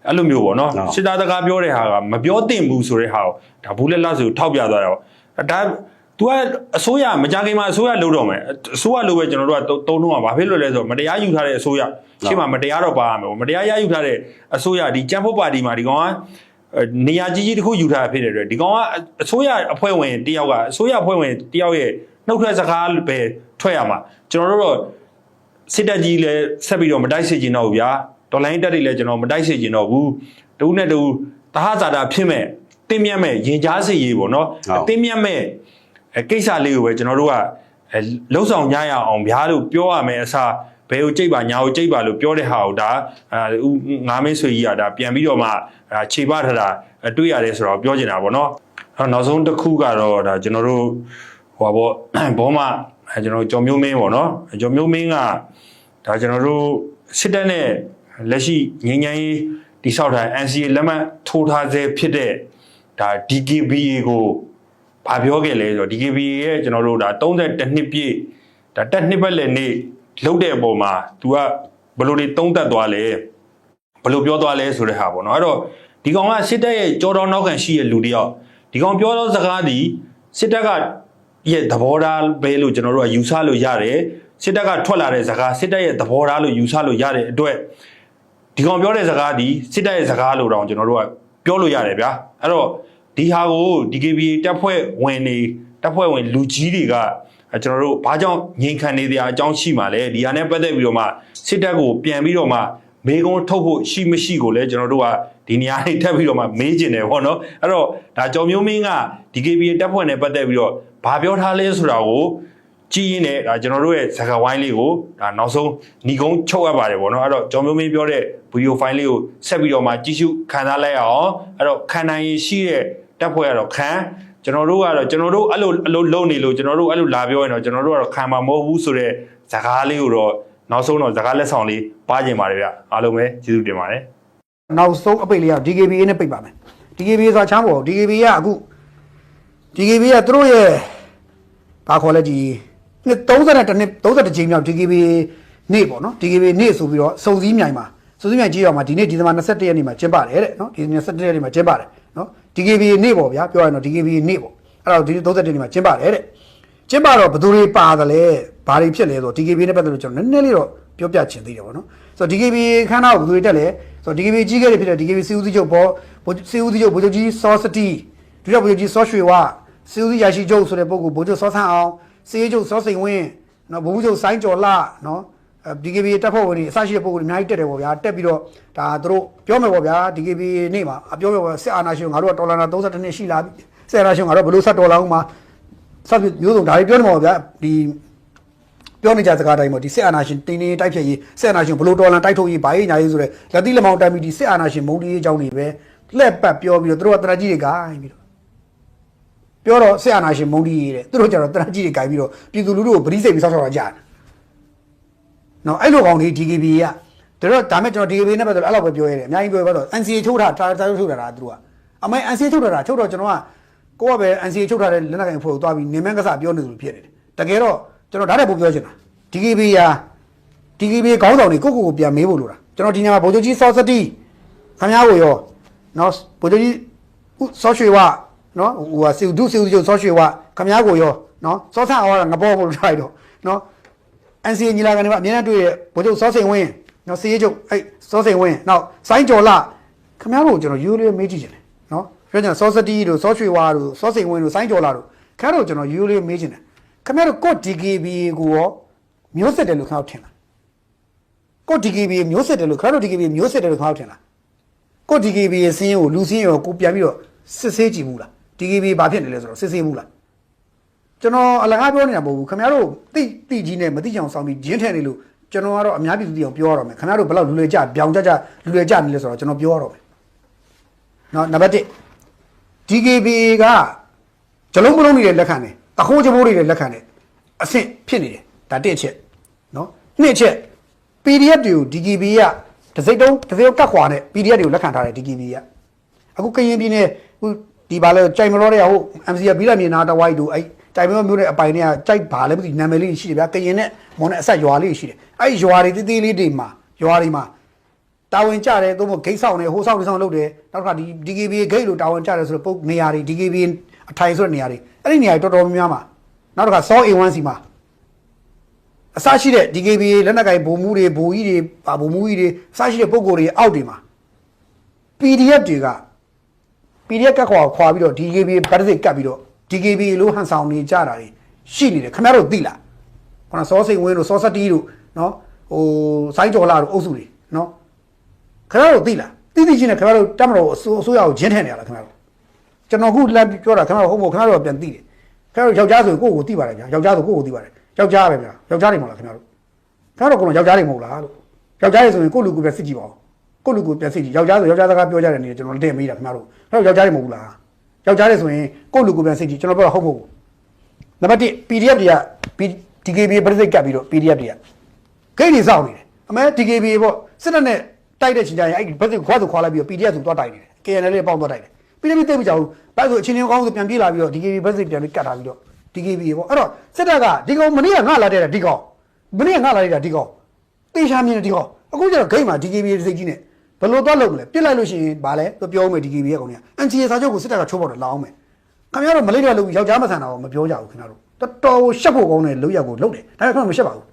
ာအဲ့လိုမျိုးပေါ့နော်စစ်သားစကားပြောတဲ့ဟာကမပြောသင့်ဘူးဆိုတဲ့ဟာကိုဒါဘူးလက်လားဆိုထောက်ပြသွားတာပေါ့ဒါ तू ကအစိုးရမကြခင်မှာအစိုးရလုပ်တော့မယ်အစိုးရလုပ်ပဲကျွန်တော်တို့ကတုံးထုံးမှာဘာဖြစ်လို့လဲဆိုတော့မတရားယူထားတဲ့အစိုးရရှင်းမှာမတရားတော့ပါရမယ်မတရားရယူထားတဲ့အစိုးရဒီကျန်းဖို့ပါတီမှာဒီကောင်ကနေရာကြီးတစ်ခုယူထားဖြစ်တဲ့အတွက်ဒီကောင်ကအစိုးရအဖွဲ့ဝင်တယောက်ကအစိုးရအဖွဲ့ဝင်တယောက်ရဲ့နှုတ်ထွက်စကားပဲထွက်ရမှာကျွန်တော်တို့တော့စစ်တပ်ကြီးလည်းဆက်ပြီးတော့မတိုက်စစ်ကျင်တော့ဘူးဗျာဒေါ်လာတက်တွေလည်းကျွန်တော်မတိုက်စစ်ကျင်တော့ဘူးတူနဲ့တူတဟဇာတာဖြစ်မဲ့တင်းမြတ်မဲ့ရင်ကြားစီရေးပေါ့နော်တင်းမြတ်မဲ့ကိစ္စလေးကိုပဲကျွန်တော်တို့ကလှုပ်ဆောင်ကြရအောင်ဗျာလို့ပြောရမယ်အစားဘယ်ကိုကြိတ်ပါညာကိုကြိတ်ပါလို့ပြောတဲ့ဟာကိုဒါငါးမင်းဆွေကြီးကဒါပြန်ပြီးတော့မှခြေပထတာတွေ့ရတယ်ဆိုတော့ပြောချင်တာပေါ့နော်နောက်ဆုံးတစ်ခုကတော့ဒါကျွန်တော်တို့ဟိုဘောမှကျွန်တော်ကျော်မျိုးမင်းပေါ့နော်ကျော်မျိုးမင်းကဒါကျွန်တော်တို့စစ်တပ်နဲ့လက်ရှိငင်းငင်းတိဆောက်ထား NCA လက်မှတ်ထိုးထားစေဖြစ်တဲ့ဒါ DKBA ကိုဘာပြောခဲ့လဲဆိုတော့ DKBA ရဲ့ကျွန်တော်တို့ဒါ32နှစ်ပြည့်ဒါတက်နှစ်ပတ်လည်နေ့လှုပ်တဲ့အပေါ်မှာ तू ကဘယ်လိုတွေတုံးတက်သွားလဲဘယ်လိုပြောသွားလဲဆိုတဲ့ဟာပေါ့နော်အဲ့တော့ဒီကောင်ကစစ်တပ်ရဲ့ကြောတော်နောက်ခံရှိတဲ့လူတယောက်ဒီကောင်ပြောသောစကားဒီစစ်တပ်ကရဲ့သဘောထားပဲလို့ကျွန်တော်တို့ကယူဆလို့ရတယ်စစ်တပ်ကထွက်လာတဲ့စကားစစ်တပ်ရဲ့သဘောထားလို့ယူဆလို့ရတဲ့အတွက်ဒီကောင်ပြောတဲ့စကားဒီစစ်တပ်ရဲ့စကားလို့တောင်ကျွန်တော်တို့ကပြောလို့ရတယ်ဗျာအဲ့တော့ဒီဟာကို DKBA တပ်ဖွဲ့ဝင်လူကြီးတွေကကျွန်တော်တို့ဘာကြောင့်ငြိမ်ခံနေတဲ့အကြောင်းရှိမှလဲဒီဟာနဲ့ပတ်သက်ပြီးတော့မှစစ်တပ်ကိုပြန်ပြီးတော့မှမေးခွန်းထုတ်ဖို့ရှိမရှိကိုလည်းကျွန်တော်တို့ကဒီနေရာလေးထပ်ပြီးတော့မှမေးကျင်တယ်ပေါ့နော်အဲ့တော့ဒါကျော်မျိုးမင်းက DKBA တပ်ဖွဲ့နဲ့ပတ်သက်ပြီးတော့ဘာပြောထားလဲဆိုတာကိုကြည့်ရင်းနဲ့ဒါကျွန်တော်တို့ရဲ့ဇာတ်ဝိုင်းလေးကိုဒါနောက်ဆုံးညီကုန်းချုပ်အပ်ပါတယ်ပေါ့နော်အဲ့တော့ကျော်မျိုးမင်းပြောတဲ့ဗီဒီယိုဖိုင်လေးကိုဆက်ပြီးတော့မှကြည့်ရှုခံစားလိုက်အောင်အဲ့တော့ခံနိုင်ရရှိတဲ့တပ်ဖွဲ့ကတော့ခံကျွန်တော်တို့ကတော့ကျွန်တော်တို့အဲ့လိုလုံနေလို့ကျွန်တော်တို့အဲ့လိုလာပြောရင်တော့ကျွန်တော်တို့ကတော့ခံမှာမဟုတ်ဘူးဆိုတဲ့ဇာကားလေးကိုတော့နောက်ဆုံးတော့ဇာကားလက်ဆောင်လေးပါကျင်ပါတယ်ဗျအားလုံးပဲကျေးဇူးတင်ပါတယ်နောက်ဆုံးအပိတ်လေးက DKBA နဲ့ပိတ်ပါမယ် DKBA ဆိုတာချမ်းပေါ် DKBA ကအခု DKBA ကသူတို့ရဲ့ဘာခေါ်လဲဒီ32ကြိမ်မြောက် DKBA နေ့ပေါ့နော် DKBA နေ့ဆိုပြီးတော့စုံစည်းမြိုင်ကြီးရောမှာဒီနေ့ဒီဇင်ဘာ21ရက်နေ့မှာကျင်းပတယ်တဲ့နော်ဒီ21ရက်နေ့မှာကျင်းပတယ်နော် DKBA နေ့ပေါ့ဗျာပြောရရင်တော့ DKBA နေ့ပေါ့အဲ့တော့ဒီ31ရက်နေ့မှာကျင်းပတယ်တဲ့ကျင်းပတော့ဘယ်သူတွေပါတယ်လဲဘာတွေဖြစ်လဲဆိုတော့ DKBA နဲ့ပတ်သက်လို့ကျွန်တော်နည်းနည်းလေးတော့ပြောပြချင်သေးတယ်ပေါ့နော်ဆိုတော့ DKBA ခန်းတော့ဘယ်သူတွေတက်လဲဆိုတော့ DKBA ကြီးခဲ့တယ်ဖြစ်တဲ့ DKBA စီဦးစီးချုပ်ဗိုလ်ချုပ်ကြီးစောစတီဒုတိယဗိုလ်ချုပ်ကြီးစောရွှေဝစီဦးစီးရရှိချုပ်ဆိုတဲ့ပုဂ္ဂိုလ်ဗိုလ်ချုပ်စောဆန်းအောင်စီရေးချုပ်စောစိန်ဝင်းနော်ဗိုလ်ချုပ်ဆိုင်းကျော်လှနော်DKBA တပ်ဖွဲ့ဝင်တွေအစရှိတဲ့ပုဂ္ဂိုလ်တွေအများကြီးတက်တယ်ပေါ့ဗျာတက်ပြီးတော့ဒါသူတို့ပြောမယ်ပေါ့ဗျာ DKBA နေ့မှာပြောမယ်ပေါ့စစ်အာဏာရှင်ငါတို့ကတော်လာနာ32နှစ်ရှိလာပြီစစ်အာဏာရှင်ငါတို့ဘယ်လိုဆက်တော်လာအောင်မှာစပ်မျိုးစုံဒါတွေပြောနေမှာပေါ့ဗျာဒီပြောနေကြစကားတိုင်းပေါ့ဒီစစ်အာဏာရှင်တင်းတင်းတိုက်ဖြတ်ရေးစစ်အာဏာရှင်ဘယ်လိုတော်လာတိုက်ထုတ်ရေးဘာရေးညာရေးဆိုတဲ့လက်သီးလက်မောင်းတိုင်ပြီးဒီစစ်အာဏာရှင်မုံတီးရေးအကြောင်းတွေပဲလှက်ပတ်ပြောပြီးတော့သူတို့ကတရကြီးတွေဂိုင်းပြီးတော့ပြောတော့စစ်အာဏာရှင်မုံတီးရေးတဲ့သူတို့ကျတော့တရကြီးတွေဂိုင်းပြီးတော့ပြည်သူလူထုကိုဗတိစိတ်ပြီးဆောက်ရှောက်တာကြားနော်အဲ့လိုကောင်ဒီ DKBA ကဒါမဲ့ကျွန်တော် DKBA နဲ့ပတ်သက်လို့အဲ့လောက်ပဲပြောရတယ်အများကြီးပြောရတော့ NCA ချုပ်ထားတာထုတ်တာသူတို့ကအမေ NCA ချုပ်တာချုပ်တော့ကျွန်တော်ကကိုကပဲ NCA ချုပ်ထားတဲ့လက်နက်ကိုင်ဖွဲ့ကိုသွားပြီးနေမန်းကစားပြောနေသလိုဖြစ်နေတယ်တကယ်တော့ကျွန်တော်ဓာတ်တဲ့ပို့ပြောချင်တာ DKBA ခေါင်းဆောင်တွေကိုပြန်မေးဖို့လိုတာကျွန်တော်ဒီညမှာဗိုလ်ချုပ်ကြီးစောစတီခင်ဗျားကိုရောနော်ဗိုလ်ချုပ်ကြီးစောရွှေဝနော်ဟိုစီဒုစီချုပ်စောရွှေဝခင်ဗျားကိုရောနော်စောဆန်းအောင်ကငဘောဖို့ထားတော့နော် NCA ညီလာခံတွေမှာအများနဲ့တွေ့ရဗိုလ်ချုပ်စောစိန်ဝင်းနော်စီရေးချုပ်အဲ့စောစိန်ဝင်းနောက်ဆိုင်းကျော်လှ ခင်ဗျားတို့ကျွန်တော်ရိုးလေးမေးကြည့်ချင်တယ်နော်ပြောချင်စောစတီတို့စောရွှေဝါတို့စောစိန်ဝင်းတို့စိုင်းကျော်လာတို့ခင်ဗျားတို့ကျွန်တော်ရိုးလေးမေးချင်တယ်ခင်ဗျားတို့ကို DKB ကိုရောမျိုးစစ်တယ်လို့ခင်ဗျားတို့ထင်လားကို DKB မျိုးစစ်တယ်လို့ခင်ဗျားတို့ DKB မျိုးစစ်တယ်လို့ခင်ဗျားတို့ထင်လားကို DKB ရဲ့စင်းကိုလူစင်းရောကိုပြန်ပြီးတော့စစ်ဆေးကြည့်ဘူးလား DKB ဘာဖြစ်နေလဲဆိုတော့စစ်ဆေးဘူးလားကျွန်တော်အလကားပြောနေတာမဟုတ်ဘူးခင်ဗျားတို့တိကြီးနဲ့မတိချအောင်ဆောင်ပြီးဂျင်းထဲနေလို့ကျွန်တော်ကတော့အများပြည်သူတိအောင်ပြောရတော့မယ်ခင်ဗျားတို့ဘယ်လောက်လူလေကြပြောင်ကြလူလေကြနေလဲဆိုတော့ကျွန်တော်ပြောရတော့မယ်နော်နံပါတ်1 DKB ကဂျလုံးမလုံးနေတဲ့လက်ခံတယ်တခိုးချဘိုးတွေလက်ခံတယ်အဆင့်ဖြစ်နေတယ်ဒါတစ်အချက်နော်နှစ်အချက် PDF တွေကို DKB ကတစ်စိတ်တုံးကတ်ခွာနဲ့ PDF တွေကိုလက်ခံထားတယ် DKB ကအခုကရင်ပြည်နယ်ဟိုဒီဘာလဲကြိုင်မရောတဲ့ဟို MCA ဘီလာမြေနာတဝိုက်တို့အဲ့ကြိုင်မရောမျိုးတဲ့အပိုင်တွေကကြိုက်ဘာလဲမသိနာမည်လေးရှိတယ်ဗျာကရင်နဲ့မော်နဲ့အဆက်ရွာလေးရှိတယ်အဲ့ရွာတွေတေးသေးလေးတွေမှာရွာတွေမှာတာဝန်ကြတယ်သို့မဟုတ်ဂိတ်ဆောင်တယ်ဟိုဆောင်ဆောင်လုပ်တယ်နောက်တစ်ခါဒီ DKB ဂိတ်လို့တာဝန်ကြတယ်ဆိုတော့ပုံနေရာတွေ DKB အထိုင်ဆိုတဲ့နေရာတွေအဲ့ဒီနေရာတွေတော်တော်များများမှာနောက်တစ်ခါစော A1C မှာအစရှိတဲ့ DKB လက်နက်ကိုင်ဗိုလ်မှူးတွေဗိုလ်ကြီးတွေဗိုလ်မှူးကြီးတွေအစရှိတဲ့ပုံကိုယ်တွေအောက်တွေမှာ PDF တွေက PDF ကခွာပြီးတော့ DKB ဗတ်စစ်ကတ်ပြီးတော့ DKB လို့ဟန်ဆောင်နေကြတာတွေရှိနေတယ်ခင်ဗျားတို့သိလားခုနစောစိန်ဝင်းတို့စောစတီတို့နော်ဟိုစိုင်းကျော်လာတို့အုပ်စုတွေနော်ခင်ဗျားတို့သိလားသိချင်းနဲ့ခင်ဗျားတို့တမတော်အစိုးရကိုဂျင်းထဲနေရလားခင်ဗျားတို့ကျွန်တော်ခုလမ်းပြောတာခင်ဗျားတို့ဟုတ်မို့ခင်ဗျားတို့ပြန်သိတယ်ခင်ဗျားတို့ယောက်ျားဆိုကိုယ့်ကိုသိပါတယ်ဗျာယောက်ျားဆိုကိုယ့်ကိုသိပါတယ်ယောက်ျားပဲဗျာယောက်ျားတွေမဟုတ်လားခင်ဗျားတို့ကတော့ယောက်ျားတွေမဟုတ်လားလို့ယောက်ျားတွေဆိုရင်ကိုယ့်လူကိုပဲစစ်ကြည့်ပါဦးကိုယ့်လူကိုပြန်စစ်ကြည့်ယောက်ျားဆိုယောက်ျားစကားပြောကြတယ်နေကျွန်တော်တင်မေးတာခင်ဗျားတို့အဲ့တော့ယောက်ျားတွေမဟုတ်ဘူးလားယောက်ျားတွေဆိုရင်ကိုယ့်လူကိုပြန်စစ်ကြည့်ကျွန်တော်ပြောတာဟုတ်မဟုတ်ဘူးနံပါတ်1 PDF တွေက DKB ပရိစိတ်ကပ်ပြီးတော့ PDF တွေကဂိတ်တွေစောင့်နေတယ်အမဲ DKB ပေါ့စစ်တပ်နဲ့တိုက်တဲ့ချိန်ကျရင်အဲ့ဘက်ခွာဆိုခွာလိုက်ပြီးတော့ PDF ဆိုသွားတိုက်နေတယ် KNL လေးပေါင်းသွားတိုက်တယ် PDF သိမကြဘူးဘာလို့ဆိုအချင်းချင်းကောင်းဆိုပြန်ပြေးလာပြီးတော့ DKB ပရိစိတ်ပြန်ပြီးကတ်ထားပြီးတော့ DKB ပေါ့အဲ့တော့စစ်တပ်ကဒီကောင်မနေ့ကငှလာတဲ့ဒီကောင်မနေ့ကငှလာတဲ့ဒီကောင်တေချာမြင်တဲ့ဒီကောင်အခုကျတော့ဂိတ်မှာ DKB စိတ်ကြီးနဲ့ဘယ်လိုသွားလုပ်မလဲပြစ်လိုက်လို့ရှိရင်ဗာလဲပြောဦးမယ် DKB ရဲ့ကောင်တွေက NCA စာချုပ်ကိုစစ်တပ်ကချိုးပေါက်တယ်လာအောင်မယ်ခင်ဗျားတို့မလေးတော့လို့ယောက်ျားမဆန်တာတော့မပြောကြဘူးခင်ဗျားတို့တော်တော်ရှက်ဖို့ကောင်းတဲ့လုပ်ရက်ကိုလုပ်တယ်ဒါပေမဲ့ခင်ဗျားမရှက်ပါဘူး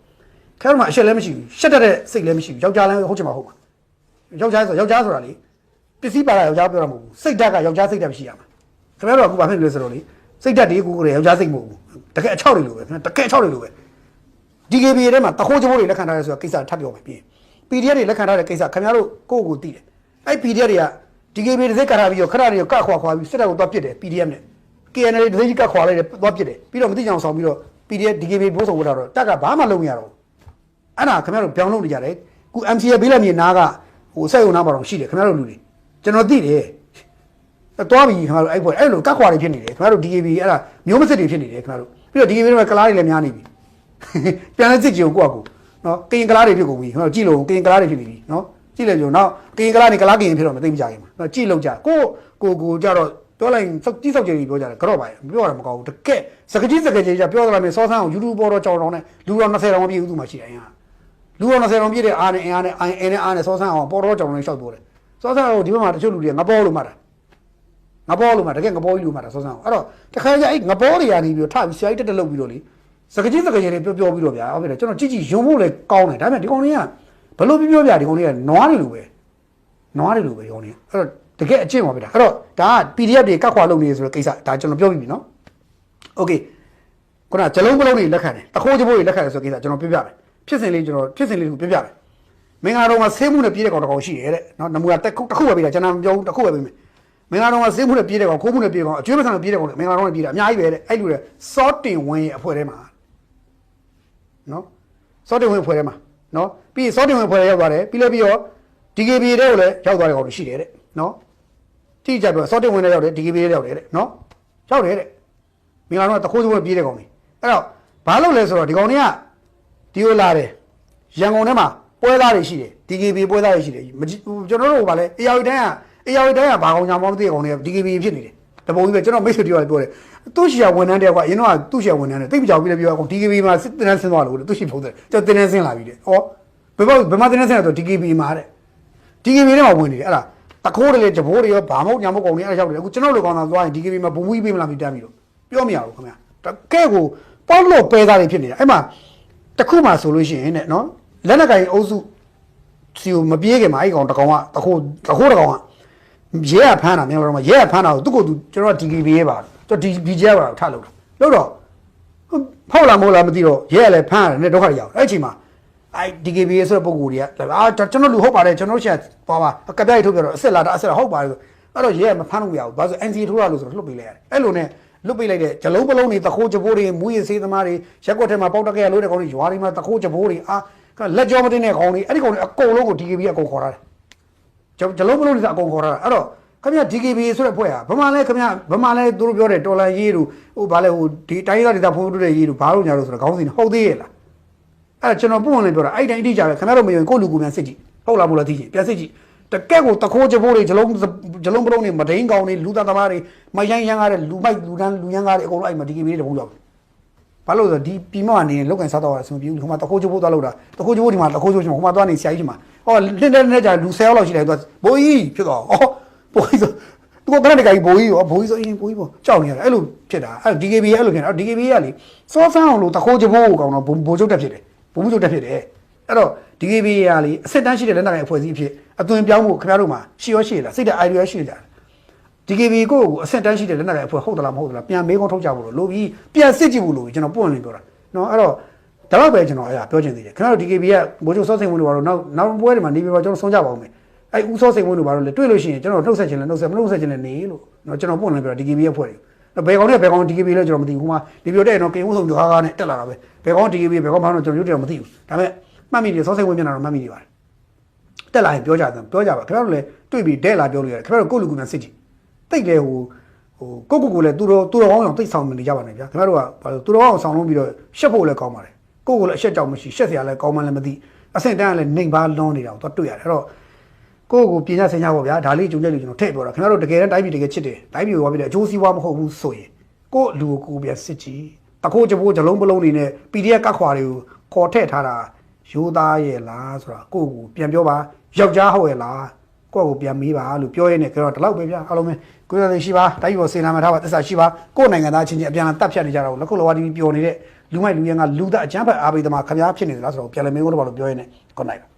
ခင်ဗျားတို့မှအရှက်လည်းမရှိဘူးရှက်တတ်တဲ့စိတ်လည်းမရှိဘူးယောက်ျားလည်းဟုတ်ချင်မှာဟုတ်ပါယောက်ျားဆိုတာလေပစ္စည်းပါတာယောက်ျားပြောတာမဟုတ်ဘူးစိတ်ဓာတ်ကယောက်ျားစိတ်ဓာတ်မရှိရမှာခင်ဗျားတို့အခုဘာဖြစ်လဲဆိုတော့လေစိတ်ဓာတ်တွေကိုကိုယ်ယောက်ျားစိတ်မဟုတ်ဘူးတကယ်အချောက်တွေလိုပဲခင်ဗျာတကယ်အချောက်တွေလိုပဲ DKB ထဲမှာတခိုးချမိုးတွေလက်ခံထားရဲဆိုတာကိစ္စထပ်ပြောမယ်ပြီး PDF တွေလက်ခံထားတဲ့ကိစ္စခင်ဗျားတို့ကိုယ့်ကိုသိတယ်အဲ့ PDF တွေက DKB တစ်စိတ်ကတ်ထားပြီးတော့ခဏတွေကခွာပြီးစစ်တပ်ကိုသွားပစ်တယ် PDF နဲ့ KNL တစ်စိတ်ကတ်ခွာလိုက်တယ်သွားပစ်တယ်ပြီးတော့မသိကြအောင်ဆောင်ပြီးတော့ PDF DKB ဘိုးဆောင်ဝတ်တာတော့တက်ကဘာမှလုပ်မရတော့အဲ့ဒါခင်ဗျားတို့ပြောင်းလို့နေကြတယ်ခု MCA ဘေးလက်မြေနားကဟိုစက်ရုံနားမှာတော့ရှိတယ်ခင်ဗျားတို့လူတွေကျွန်တော်သိတယ်သွားပြီခင်ဗျားတို့အဲ့လိုကတ်ခွာတွေဖြစ်နေတယ်ခင်ဗျားတို့ DKB အဲ့ဒါမျိုးမစစ်တွေဖြစ်နေတယ်ခင်ဗျားတို့ပြီးတော့ DKB တွေကလားတွေလည်းများနေပြီပြန်လက်စစ်ကြုံကိုယ့်အကူနော်ကရင်ကလားတွေဖြစ်ကုန်ပြီခင်ဗျားတို့ကြည့်လို့ကရင်ကလားတွေဖြစ်နေပြီနော်ကြည့်လိုက်ကြုံနောက်ကရင်ကလားနေကလားကရင်ဖြစ်တော့မသိမကြခင်မှာနော်ကြည့်လို့ကြကိုကြတော့ပြောလိုက်တိဆောက်ကြည်ပြောကြတယ်ကြော့ပါရဲ့မပြောရမှာမကောင်းဘူးတကက်စကကြီးကြပြောသလားမင်းစောဆန်းအောင် YouTube ပေါ်တော့ကြောင်တောင်နဲ့လူတော်20တောင်ပြည့်ဥသူမှရှိတယ်အရင်လူတော်20တောင်ပြည့်တဲ့အားနဲ့အားနဲ့စောဆန်းအောင်ပေါ်တော့ကြောင်တောင်နဲ့ရှောက်ပိုးတယ်စောဆန်းအောင်ဒီဘက်မှာတချို့လူတွေကငပေါ်လို့မှတာငပေါ်လို့မှတကယ်ငပေါ်ကြီးလို့မှတာစောဆန်းအောင်အဲ့တော့တခါကျအဲ့ငပေါ်တွေကနေပြီးတော့ထပြီးဆရာကြီးတက်လုပ်ပြီးတော့လေစကကြီးတွေပြောပြီးတော့ဗျာဟုတ်ပြီကျွန်တော်ကြည့်ယုံဖို့လည်းကောင်းတယ်ဒါပေမဲ့ဒီကောင်တွေကဘလို့ပြောဗျာဒီကောင်တွေကနွားတွေလိုပဲဒီကောင်တွေအဲ့တော့တကယ်အကျင့်ပါဗျာအဲ့တော့ဒါက PDF တွေကတ်ခွာလုပ်နေဆိုတဲ့ကိစ္စဒါကျွန်တော်ပြောပြီးပြီနော်โอเคခုနကဂျလုံးပလုံးတွေလက်ခံတယ်တခိုးချဘိုးတွေလက်ခံတယ်ဆိုတဲ့ကိစ္စကျွန်တော်ပြပြမယ်ဖြစ်စဉ်လေးကိုပြပြမယ်မင်္ဂလာတော်မှာဆေးမှုနဲ့ပြေးတဲ့ကောင်တစ်ကောင်ရှိတယ်တဲ့နော်နမူနာတစ်ခုပဲပြတာကျွန်တော်ပြောတစ်ခုပဲပြမယ်မင်္ဂလာတော်မှာဆေးမှုနဲ့ပြေးတဲ့ကောင်ခိုးမှုနဲ့ပြေးတဲ့ကောင်အကျွေးမဆန်နဲ့ပြေးတဲ့ကောင်မင်္ဂလာတော်နဲ့ပြေးတာအများကြီးပဲတဲ့အဲ့လူတွေစောတင်ဝင်းရဲ့အဖွဲ့ထဲမှာနော်စောတင်ဝင်းအဖွဲ့ထဲမှာနော်ပြီးစောတင်ဝင်းအဖွဲ့ထဲရောက်သွားတယ်ပြီးတော့ DKB တဲ့ကိုလည်းရောက်သွားတဲ့ကောင်တွေရှိတယ်တဲ့နော်တိကျပြောစောတင်ဝင်တဲ့ရောက်တယ် DKB တဲ့ရောက်တယ်တဲ့နော်ရောက်တယ်တဲ့မင်္ဂလာတော့တခိုးစိုးပြေးတဲ့ကောင်တွေအဲ့တော့ဘာလို့လဲဆိုတော့ဒီကောင်တွေကဒီလိုလာတယ်ရန်ကုန်ထဲမှာပွဲသားတွေရှိတယ် DKB ပွဲသားတွေရှိတယ်ကျွန်တော်တို့ကလည်းအေယာဝတီတိုင်းကဘာကောင်ညာမောင်းမသိတဲ့ကောင်တွေက DKB ဖြစ်နေတယ်တပုံကြီးပဲကျွန်တော်မိတ်ဆွေပြောတယ်သူ့ရှီယာဝန်ထမ်းတယောက်ကအရင်တော့သူ့ရှီယာဝန်ထမ်းတယ်တိတ်မကြောက်ပြီးလည်းပြောအောင် DKB မှာစစ်တန်းဆင်းသွားလို့သူ့ရှီဖုံးတယ်ကျွန်တော်တင်းဆင်းလာပြီတဲ့ဟောဘယ်မှာတင်းဆင်းလာတော့ DKB မှာတဲ့ DKB ထဲမှာဝင်နေတယ်အဲ့ဒါတခိုးတွေလေဂျဘိုးတွေရောဘာမဟုတ်ညာမဟုတ်ကောင်တွေအဲ့ဒါရောက်တယ်အခုကျွန်တော်တို့ကောင်သာသွားရင် DKB မှာဘုံမူကြီးပေးမလားပြီးတန်းပြီးတော့ပြောမရဘူးခင်ဗျာတကယ်ကိုပေါက်လို့ပဲသားတွေဖြစ်နေတာအဲ့မှာတခုမှဆိုလို့ရှိရင်တဲ့နော်လက်နက်ကင်အုပ်စုစီကိုမပြေးခင်မှာအဲ့ကောင်တကောင်ကတခိုးတကောင်က ရဲကဖမ်းတာမြန်တော့မှရဲကဖမ်းတာကိုသူ့ကိုသူကျွန်တော် DKB ရဲပါကျွန်တော် DBJ ပါထလို့လို့တော့ဖောက်လာမို့လားမသိတော့ရဲကလည်းဖမ်းရတယ်နဲ့ဒုက္ခရောက်အဲ့အချိန်မှာDKB ဆိုတဲ့ပုံကိုယ်တွေကကျွန်တော်လူဟုတ်ပါတယ်ကျွန်တော်ရှာပါပါကပြိုက်ထုတ်ပြတော့အစ်စ်လာတာအစ်စ်ဟုတ်ပါတယ်အဲ့တော့ရဲကမဖမ်းလို့မရဘူးဘာလို့ NCA ထိုးရလို့ဆိုတော့လှုပ်ပေးလိုက်ရတယ်အဲ့လိုနဲ့လွတ်ပေးလိုက်တဲ့ဂျလုံးပလုံးတွေတခိုးကြဘိုးတွေမူရစေးသမားတွေရက်ကွက်ထဲမှာပေါက်တက်ခဲ့ရလို့တဲ့ကောင်တွေရွာတွေမှာတခိုးကြဘိုးတွေလက်ကြောမတင်တဲ့ကောင်တွေအဲ့ဒီကောင်တွေအကုန်လုံးကို DKB အကုန်ခေါ်ရတယ်ဂျလုံးပလုံးတွေအကုန်ခေါ်ရတာအဲ့တော့ခင်ဗျ DKB ဆိုတဲ့ဖွဲ့ဟာဗမာလဲခင်ဗျဗမာလဲသူတို့ပြောတဲ့တော်လန်ရေးတို့ဟိုဗာလဲဟိုဒီတိုင်းရဒေသဖိုးတို့တဲ့ရေးတို့ဘာလို့ညာလို့ဆိုတော့ခေါင်းစဉ်ဟုတ်သေးရဲ့လားအဲ့ကျွန်တော်ပုံဝင်ပြောတာအဲ့တိုင်းအတိအကျပဲခင်ဗျတို့မယုံကိုလူကူပြန်စစ်ကြည့်ဟုတ်လားမလို့သိကြည့်ပြန်စစ်ကြည့်တကက်ကိုတခိုးကြဘိုးတွေဂျလုံးပလုံးတွေမဒိန်းကောင်တွေလူသားသမားတွေမိုက်ရိုင်းရမ်းကားတဲ့လူမိုက်လူတန်းလူရမ်းကားတွေအကုန်လုံးအဲ့မှာ DKB တွေတပုံရောက်ဘာလို့ဆိုဒီပြည်မကနေလောက်ကန်စားတော့အဆင်ပြေဘူးဟိုမှာတခိုးကြဘိုးသွားလောက်တာတခိုးကြဘိုးဒီမှာတခိုးကြဘိုးဟိုမှာသွားနေဆရာကြီးဒီမှာဟောလင်းတဲ့ကြာလူ10ယောက်လောက်ရှိတယ်သူဘိုးကြီးဖြစ်သွားဩဘိုးကြီးဆိုသူကဘယ်နဲ့တကကြီးဘိုးကြီးရောဘိုးကြီးဆိုရင်ဘိုးကြီးပေါ့ကြောက်နေရတယ်အဲ့လိုဖြစ်တာအဲ့ DKB အဲ့လိုဖြစ်တာ DKB ကလေစောဆန်းအောင်လို့တခိုးကြဘိုးကိုကောင်တော့ဘိုးချုပ်တက်ဖြစ်တယ်ဘိုးချုပ်တက်ဖြစ်တယ်အဲ့တော့ DKB ကလေအစစ်တန်းရှိတဲ့လက်နက်ကိုအဖွဲ့အစည်းဖြစ်အသွင်ပြောင်းဖို့ခင်ဗျားတို့မှာရှိရောရှိလားစိတ်တဲ့ idea ရှိကြတယ် DKB ကိုအစစ်တန်းရှိတဲ့လက်နက်ကိုအဖွဲ့ဟုတ်သလားမဟုတ်သလားပြန်မေးခွန်းထုတ်ကြဖို့လို့ပြီးပြန်စစ်ကြည့်ဖို့လို့ကျွန်တော်ပွင့်လင်းပြောတာနော်အဲ့တော့ဒါတော့ပဲကျွန်တော်အဲ့ဒါပြောချင်သေးတယ်ခင်ဗျားတို့ DKB ကဘိုးချုပ်စောစိန်ဝင်တို့ဘာလို့နောက်ပွဲတွေမှာနေပြီးတော့ကျွန်တော်ဆုံးကြပါအောင်မယ်အဲ့ဦးစောစိန်ဝင်တို့ဘာလို့လဲတွေ့လို့ရှိရင်ကျွန်တော်နှုတ်ဆက်ခြင်းလဲနှုတ်ဆက်မနှုတ်ဆက်ခြင်းလဲနေလို့နော်ကျွန်တော်ပွင့်လင်းပြောတာ DKB ရဲ့အဖွဲ့တွေဘယ်ကောင်နဲ့ဘယ်ကောင် DKB လဲကျွန်တော်မသိဘူးဟိုမှာဒီပြောတဲ့နော်ကိန်းဦးဆုံးသူကားနဲ့တက်လာတာပဲဘယ်ကောင် DKB ဘယ်ကောင်မှတော့ကျွန်တော်ရုပ်တယ်မသိဘူးဒါပေမဲ့မှတ်မိတယ်စောစိန်ဝင်ပြန်တာတော့မှတ်မိနေပါတယ်တက်လာရင်ပြောကြပါခင်ဗျားတို့လည်းတွေ့ပြီးဒဲလာပြောလို့ရတယ်ခင်ဗျားတို့ကိုယ့်လူကူမြန်စစ်ကြည့်တိတ်တယ်ဟိုကိုလည်းသူတော်ကောင်းအောင်တိတ်ဆောင်နေကြပါနဲ့ဗျာခင်ဗျားတို့ကဘာလို့သူတော်ကောင်းအောင်ဆောင်လုံးပြီးတော့ရှက်ဖို့လည်းကောင်းပါတယ်ကိုလည်းအရှက်ကြောင်မရှိရှက်စရာလည်းကောင်းမှလည်းမသိအဆင့်တန်းကလည်းနှိမ်ပါလွန်နေတာကိုတွေ့ရတယ်အဲ့တော့ကိုပညာဆင်ကြပါဗျာဒါလေးကြုံကြလို့ကျွန်တော်ထည့်ပြောတာခင်ဗျားတို့တကယ်တမ်းတိုင်းပြည်တကယ်ချစ်တယ်တိုင်းပြည်ကိုဝါပြီးတဲ့အကျိုးစီးပွားမဟုတ်ဘူးဆိုရင်ကိုလူကိုပြန်စစ်ကြည့်တခိုးကြဘိုးဂျလုံးပလုံးနေနဲ့ PDF ကခွာတွေကိုခေါ်ထည့်ထားတာရိုးသားရဲ့လားဆိုတာကိုပြန်ပြောပါယောက်ျားဟုတ်ရဲ့လားကိုပြန်မေးပါလို့ပြောရင်းနဲ့ကျွန်တော်ဒီလောက်ပဲဗျာအားလုံးပဲကိုယ်ရည်ရှိပါတိုင်းပြည်ကိုစေနာမထားပါသစ္စာရှိပါကိုယ်နိုင်ငံသားချင်းချင်းအပြန်အတက်ဖြတ်နေကြတာကိုလက်ခုလောဝါဒီပျော်နေတဲ့လူမိုက်လူရန်ကလူသားအကြမ်းဖက်အားပေးသမားခမားဖြစ်နေသလားဆိုတော့ပြန်လည်မင်းကိုတော့ဘာလို့ပြောရင်းနဲ့ good night